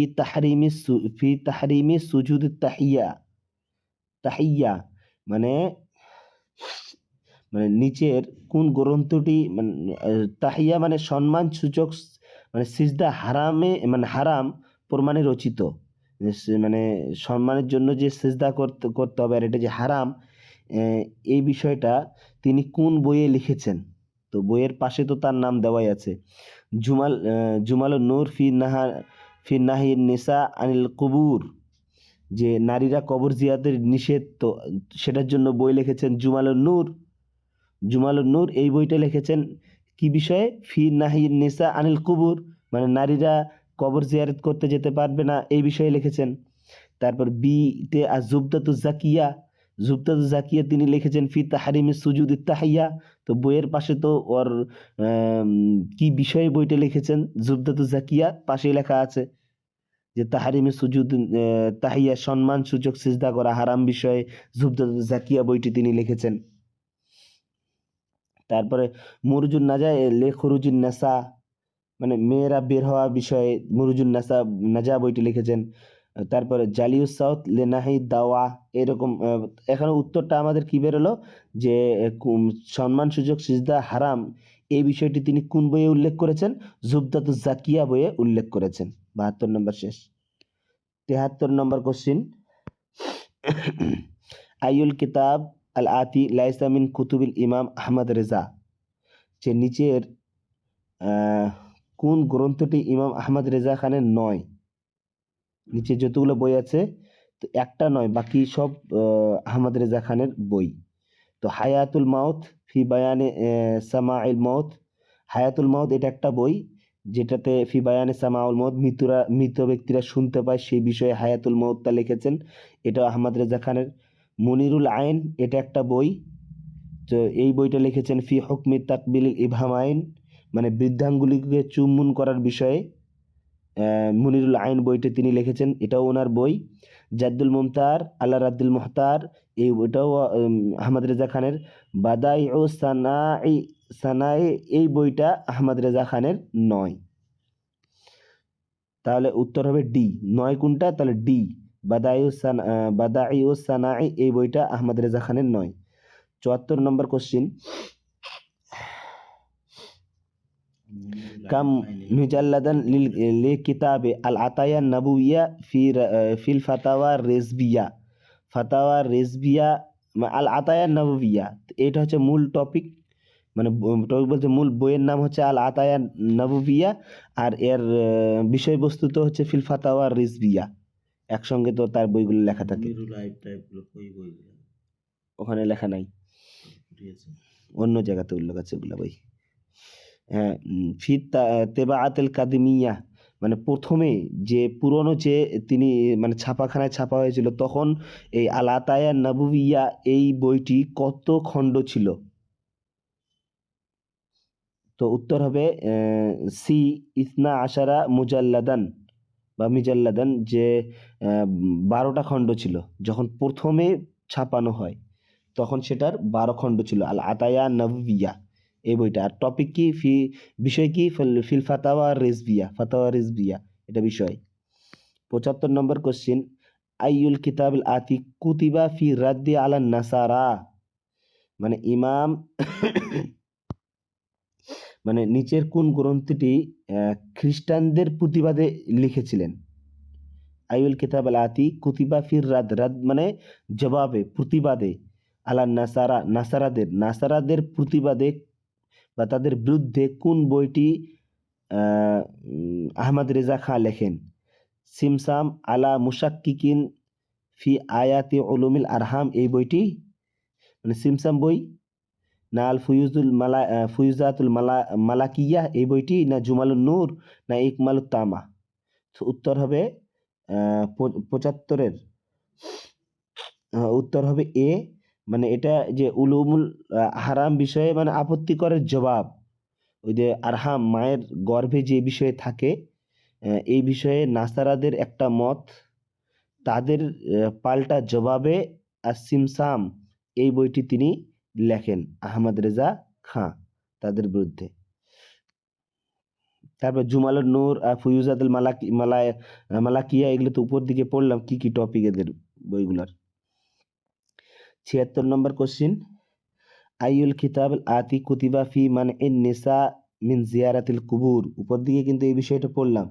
তাহরিমি সুজুদ তাহিয়া, মানে নিচের কোন গ্রন্থটি, মানে তাহিয়া মানে সম্মান সূচক, মানে সিজদা হারাম প্রমাণে রচিত, মানে সম্মানের জন্য যে সিজদা করতে হবে আর এটা যে হারাম, এই বিষয়টা তিনি কোন বইয়ে লিখেছেন? তো বইয়ের পাশে তো তার নাম দেওয়াই আছে, জুমালুন নূর ফি নাহি নিসা আনিল কুবুর, যে নারীরা কবর জিয়ারতের নিষেধ, তো সেটার জন্য বই লিখেছেন জুমালুন নূর। এই বইটা লিখেছেন কি বিষয়ে? ফি নাহি নিসা আনিল কুবুর, মানে নারীরা কবর জিয়ারত করতে যেতে পারবে না, এই বিষয়ে লিখেছেন। তারপর বি তে জুবদাতুজ জাকিয়া তিনি লিখেছেন ফি তাহরিমি সুজুদিত তাহিয়া। তো বইয়ের পাশে তো ওর কি বিষয়ে বইটা লিখেছেন, জুবদাতুজ জাকিয়া পাশেই লেখা আছে যে তাহরিমি সুজুদ তাহিয়া, সম্মান সূচক সিজদা করা হারাম বিষয়ে জুবদাতুজ জাকিয়া বইটি তিনি লিখেছেন। তারপরে মুরুজুন নাজা লে খুরুজুন নাসা, মানে মেয়েরা বের হওয়া বিষয়ে মুরুজুন নাজা বইটি লিখেছেন। তারপরে জালিউস সাউথ লেনাহি দাওয়া, এরকম। এখানে উত্তরটা আমাদের কি বেরোলো যে সম্মান সূচক সিজদা হারাম এই বিষয়টি তিনি কোন বইয়ে উল্লেখ করেছেন? জুবদাতুজ জাকিয়া বইয়ে উল্লেখ করেছেন। 72 নম্বর শেষ। 73 নম্বর কোশ্চিন, আইউল কিতাব আল আতি লাইসা মিন কুতুবিল ইমাম আহমদ রেজা, যে নিচের কোন গ্রন্থটি ইমাম আহমদ রেজা খানের নয়? নিচে যতগুলো বই আছে তো একটা নয়, বাকি সব আহমদ রেজা খানের বই। তো হায়াতুল মাউত ফি বায়ানে সামাইল মাউত, হায়াতুল মাউত এটা একটা বই যেটাতে ফি বায়ানে সামাউল মাউত, মৃত ব্যক্তিরা শুনতে পায় সেই বিষয়ে হায়াতুল মাউতটা লিখেছেন, এটা আহমদ রেজা খানের। মুনিরুল আইন এটা একটা বই, তো এই বইটা লিখেছেন ফি হুকমি তাকবিল ইবহামাইন, মানে বৃদ্ধাঙ্গুলিকে চুম্বন করার বিষয়ে মুনিরুল আইন বইটি তিনি লিখেছেন, এটাও ওনার বই। জাদ্দুল মুমতার আল্লাহ রাদ্দুল মুহতার এই বইটাও আহমদ রেজা খানের। বাদাই ও সানাই এই বইটা আহমদ রেজা খানের নয়। তাহলে উত্তর হবে ডি। নয় কোনটা? তাহলে ডি, বাদাই ও সানাই এই বইটা আহমদ রেজা খানের নয়। 74 নম্বর কোশ্চিন, كم مجلدا لكتاب العطايا النبوية في الفتاوى الرزبية؟ ফাতাওয়া রেজবিয়া আল আতায়া নববিয়া, এটা হচ্ছে মূল টপিক, মানে টপিক বলতে মূল বইয়ের নাম হচ্ছে আল আতায়া নববিয়া, আর এর বিষয়বস্তু তো হচ্ছে ফিল ফাতাওয়া রিজবিয়া, একসঙ্গে তো তার বইগুলো লেখা থাকে। ওখানে লেখা নাই, অন্য জায়গাতে উল্লেখ আছে ওগুলো বই। হ্যাঁ, ফি তেবাআতুল কাদিমিয়া, মানে প্রথমে যে পুরনো যে তিনি মানে ছাপাখানায় ছাপা হয়েছিল তখন এই আল আতায়া নববিয়া এই বইটি কত খণ্ড ছিল? তো উত্তর হবে সি ইসনা আশারা মুজাল্লাদান বা মিজাল্লাদান, যে 12টা খণ্ড ছিল যখন প্রথমে ছাপানো হয়, তখন সেটার 12 খণ্ড ছিল আল আতায়া নববিয়া এই বইটা। আর টপিক কি, বিষয় কি, ফিল ফাতাওয়া রিজবিয়া, ফাতাওয়া রিজবিয়া এটা বিষয়। 75 নম্বর কোশ্চিন, আইয়ুল কিতাবুল আতি কুতিবা ফি রাদ্দি আলা নাসারা, মানে ইমাম মানে নিচের কোন গ্রন্থটি খ্রিস্টানদের প্রতিবাদে লিখেছিলেন? আইউল কিতাব আল আতি কুতিবা ফির রাদ, রাদ মানে জবাবে, প্রতিবাদে, আলা নাসারা নাসারাদের প্রতিবাদে বা তাদের বিরুদ্ধে কোন বইটি আহমদ রেজা খাঁ লেখেন? সিমসাম আলা মুশাক্কিকিন ফি আয়াতি উলুমিল আরহাম এই বইটি, মানে সিমসাম বই, না আল ফুয়ুজাতুল মালাকিয়া এই বইটি, না জুমালুন নূর, না ইকমালুত তামা? তো উত্তর হবে 75-এর উত্তর হবে এ, মানে এটা যে উলুমুল হারাম বিষয়ে মানে আপত্তিকরের জবাব, ওই যে আরহাম মায়ের গর্ভে যে বিষয়ে থাকে এই বিষয়ে নাসারাদের একটা মত, তাদের পাল্টা জবাবে আর সিমসাম এই বইটি তিনি লেখেন আহমদ রেজা খাঁ তাদের বিরুদ্ধে। তারপর জুমালুন নূর আর ফুয়ুজাতুল মালাকিয়া এগুলো তো উপর দিকে পড়লাম কি কি টপিক এদের বইগুলার। 76 নম্বর কোশ্চিন, আইউল কিতাব আতি কুতিবা ফি মানইন নিসা মিন জিয়ারাতিল কুবুর, উপর দিকে কিন্তু এই বিষয়টা পড়লাম,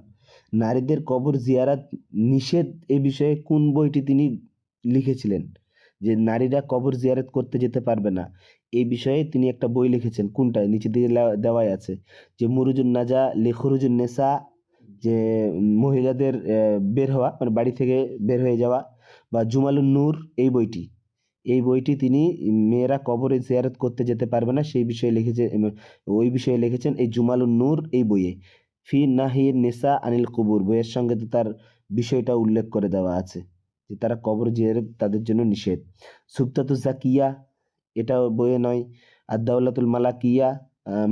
নারীদের কবর জিয়ারাত নিষেধ এই বিষয়ে কোন বইটি তিনি লিখেছিলেন, যে নারীরা কবর জিয়ারত করতে যেতে পারবে না এই বিষয়ে তিনি একটা বই লিখেছেন, কোনটা? নিচে দিকে দেওয়াই আছে, যে মুরুজুন নাজা লিখরুজুন নেসা, যে মহিলাদের বের হওয়া মানে বাড়ি থেকে বের হয়ে যাওয়া, বা জুমালুন নূর এই বইটি তিনি মেয়েরা কবরে জিয়ারত করতে যেতে পারবে না সেই বিষয়ে লিখেছে, ওই বিষয়ে লিখেছেন এই জুমালুন নূর এই বইয়ে। ফি নাহি নেসা আনিল কুবুর বইয়ের সঙ্গে তো তার বিষয়টা উল্লেখ করে দেওয়া আছে যে তারা কবর জিয়ারত তাদের জন্য নিষেধ। সুবতাতুজ জাকিয়া এটাও বইয়ে নয়। আর দাওলাতুল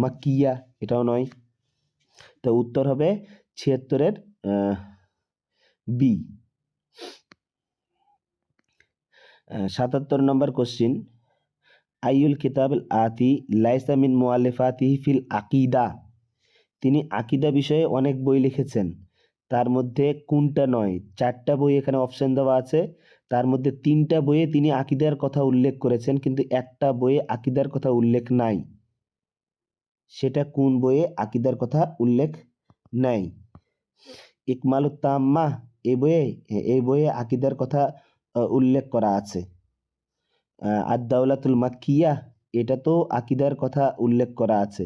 মাক্কিয়া এটাও নয়। তো উত্তর হবে 76-এর বি। 77 নম্বর কোশ্চিন, আইউল কিতাবুল আতি লাইসা মিন মুআল্লিফাতিহি ফিল আকিদা, তিনি আকিদা বিষয়ে অনেক বই লিখেছেন, তার মধ্যে কোনটা নয়? 4টা বই এখানে অপশন দেওয়া আছে, তার মধ্যে 3টা বইয়ে তিনি আকিদার কথা উল্লেখ করেছেন কিন্তু একটা বইয়ে আকিদার কথা উল্লেখ নাই, সেটা কোন বইয়ে আকিদার কথা উল্লেখ নাই? ইকমালুত তাম্মা এই বইয়ে আকিদার কথা উল্লেখ করা আছে। আর দাওলাতুল মাক্কিয়া এটা তো আকিদার কথা উল্লেখ করা আছে।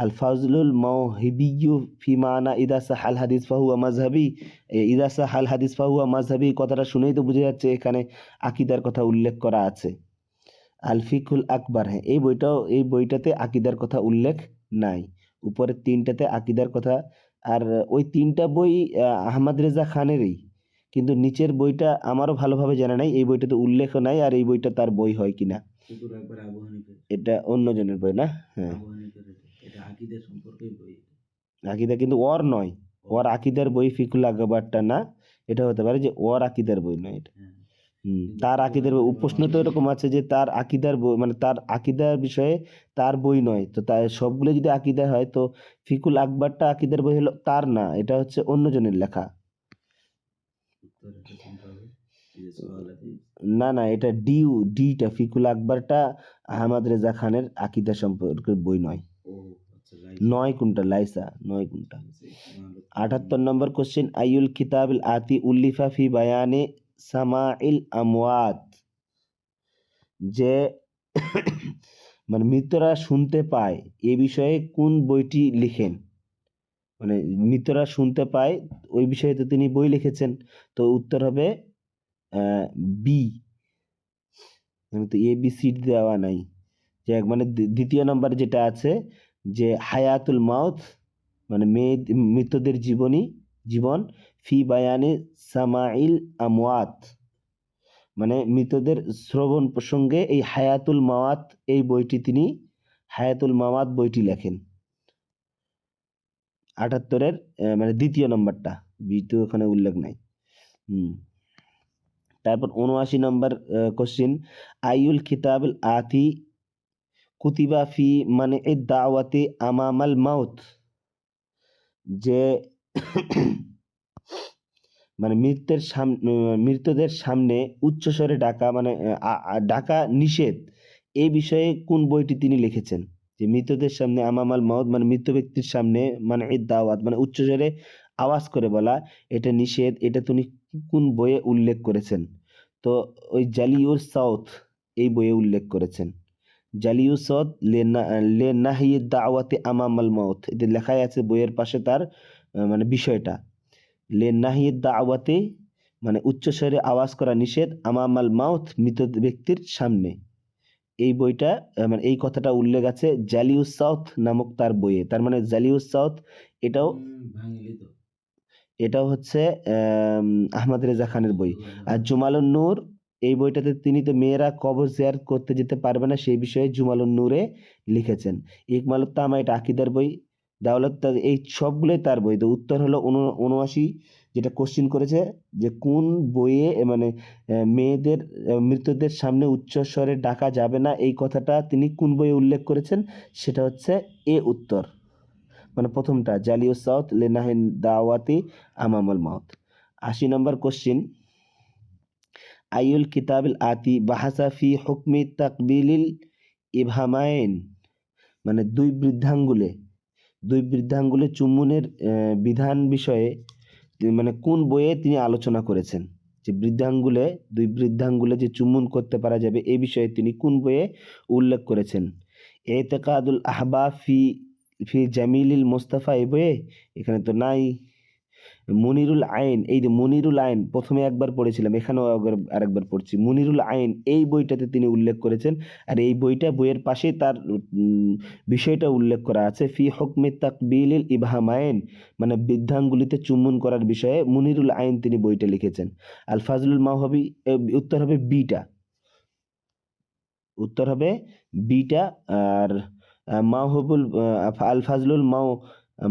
আল ফাজলুল মাওহিবিয়্যু ফি মানা ইদা সাহাল হাদিস ফাহুয়া মাযহাবি, ইদা সাহাল হাদিস ফাহুয়া মাযহাবি কথাটা শুনেই তো বোঝা যাচ্ছে এখানে আকিদার কথা উল্লেখ করা আছে। আল ফিকুল আকবার, হ্যাঁ এই বইটাতে আকিদার কথা উল্লেখ নাই। উপরের তিনটাতে আকিদার কথা, আর ওই তিনটা বই আহমদ রেজা খানেরই, কিন্তু নিচের বইটা আমারও ভালোভাবে জানা নাই, এই বইটাতে উল্লেখ নাই, আর এই বইটা তার বই হয় কিনা। ফিকুল আকবর আবু হানিফের, এটা অন্যজনের বই না? হ্যাঁ, আবু হানিফের এটা আকিদের সম্পর্কে বই। আকিদা কিন্তু ওর নয়, ওর আকিদার বই ফিকুল আকবরটা না, এটা হতে পারে যে ওর আকিদার বই নয় এটা। হ্যাঁ, তার আকিদার বই, প্রশ্ন তো এরকম আছে যে তার আকিদার বই, মানে তার আকিদার বিষয়ে তার বই নয়, তো তার সবগুলো যদি আকিদা হয় তো ফিকুল আকবরটা আকিদার বই হলো তার না, এটা হচ্ছে অন্যজনের লেখা। উত্তর এটা কোনটা হবে? এই যে সোয়াল হাদিস। না না, এটা ডিটা ফিকুল আকবরটা আহমদ রেজা খানের আকিদা সম্পর্কের বই নয়। ও আচ্ছা, নয় কোনটা, লাইসা নয় কোনটা। 78 নম্বর কোশ্চেন, আইউল কিতাবিল আতি উল্লিফা ফি বায়ানে সামাইল আমওয়াত, যে মানে মৃতরা শুনতে পায় এ বিষয়ে কোন বইটি লিখেন? মানে মৃতরা শুনতে পায় ওই বিষয়ে তো তিনি বই লিখেছেন, তো উত্তর হবে বি। তো এ বি সি দেওয়া নাই, যে মানে দ্বিতীয় নম্বর যেটা আছে যে হায়াতুল মাউত, মানে মৃতদের জীবন ফি বায়ানে সামাইল আমওয়াত, মানে মৃতদের শ্রবণ প্রসঙ্গে এই হায়াতুল মাওয়াত এই বইটি তিনি হায়াতুল মাওয়াত বইটি লেখেন। 78-এর মানে দ্বিতীয় নম্বরটা, বি তো ওখানে উল্লেখ নাই। তারপর 79 নম্বর কোশ্চেন, আইউল কিতাবুল আতি কুতিবা ফি মানে দাওয়াতে আমামাল মাউত, যে মানে মৃতদের সামনে উচ্চস্বরে ডাকা, মানে ডাকা নিষেধ, এই বিষয়ে কোন বইটি তিনি লিখেছেন? যে মৃতদের সামনে আমামাল মাউত মানে মৃত ব্যক্তির সামনে মানে দাওয়াত মানে উচ্চস্বরে আওয়াজ করে বলা, এটা নিষেধ, এটা তিনি কোন বইয়ে উল্লেখ করেছেন? তো ওই জালিউর সাউথ এই বইয়ে উল্লেখ করেছেন। জালিউ সাউথ লে নাহি দাওয়াতে আমামাল মাউত, এটা লেখাই আছে বইয়ের পাশে তার মানে বিষয়টা, লে নাহি দাওয়াতে মানে উচ্চস্বরে আওয়াজ করা নিষেধ, আমামাল মাউত মৃত ব্যক্তির সামনে, এই বইটা মানে এই কথাটা উল্লেখ আছে জালিউস সাউথ নামক তার বইয়ে। তার মানে জালিউস সাউথ এটাও হচ্ছে আহমদ রেজা খানের বই। আর জুমালুন নূর এই বইটাতে তিনি তো মেয়েরা কবর জিয়ারত করতে যেতে পারবে না সেই বিষয়ে জুমালুন নূরে লিখেছেন। ইকমালুত তামা এটা আকিদার বই। দাওলাত, এই সবগুলোই তার বই। তো উত্তর হলো 79, যেটা কোশ্চিন করেছে যে কোন বইয়ে মানে মৃতদের সামনে উচ্চস্বরে ডাকা যাবে না এই কথাটা তিনি কোন বইয়ে উল্লেখ করেছেন, সেটা হচ্ছে এ উত্তর, মানে প্রথমটা জালিউস সাউথ লেনাহিন দাওয়াতি আমামাল মাউত। 80 নম্বর কোশ্চিন, আইউল কিতাবিল আতি বাহাসা ফি হুকমি তাকবিলিল ইবহামাইন, মানে দুই বৃদ্ধাঙ্গুলে চুম্বনের বিধান বিষয়ে মানে কোন বইয়ে তিনি আলোচনা করেছেন? যে দুই বৃদ্ধাঙ্গুলে যে চুম্বন করতে পারা যাবে এই বিষয়ে তিনি কোন বইয়ে উল্লেখ করেছেন? এতেকাদুল আহবা ফি জামিলিল মোস্তাফা এই বইয়ে, এখানে তো নাই। মুনিরুল আইন, এই যে মুনিরুল আইন প্রথমে একবার পড়েছিলাম, এখানেও আরেকবার পড়ছি, মুনিরুল আইন এই বইটাতে তিনি উল্লেখ করেছেন, আর এই বইয়ের পাশে তার বিষয়টা উল্লেখ করা আছে ফি হুকমে তাকবিলিল ইবহামাইন, মানে বৃদ্ধাঙ্গুলিতে চুম্বন করার বিষয়ে মুনিরুল আইন তিনি বইটা লিখেছেন। আল ফাজলুল মাওহাবি, উত্তর হবে বিটা। আর মাওহাবুল আল ফাজলুল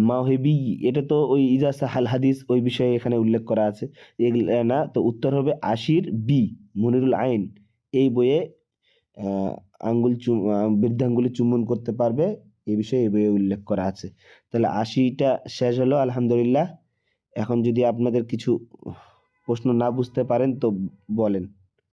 মাওহিবি এটা তো ওই ইজা সাহাল হাদিস ওই বিষয়ে এখানে উল্লেখ করা আছে, এগুলা না, তো উত্তর হবে 80 বি মুনিরুল আইন এই বইয়ে বৃদ্ধাঙ্গুলি চুম্বন করতে পারবে এই বিষয়ে এই বইয়ে উল্লেখ করা আছে। তাহলে 80টা শেষ হলো আলহামদুলিল্লাহ। এখন যদি আপনাদের কিছু প্রশ্ন না বুঝতে পারেন তো বলেন।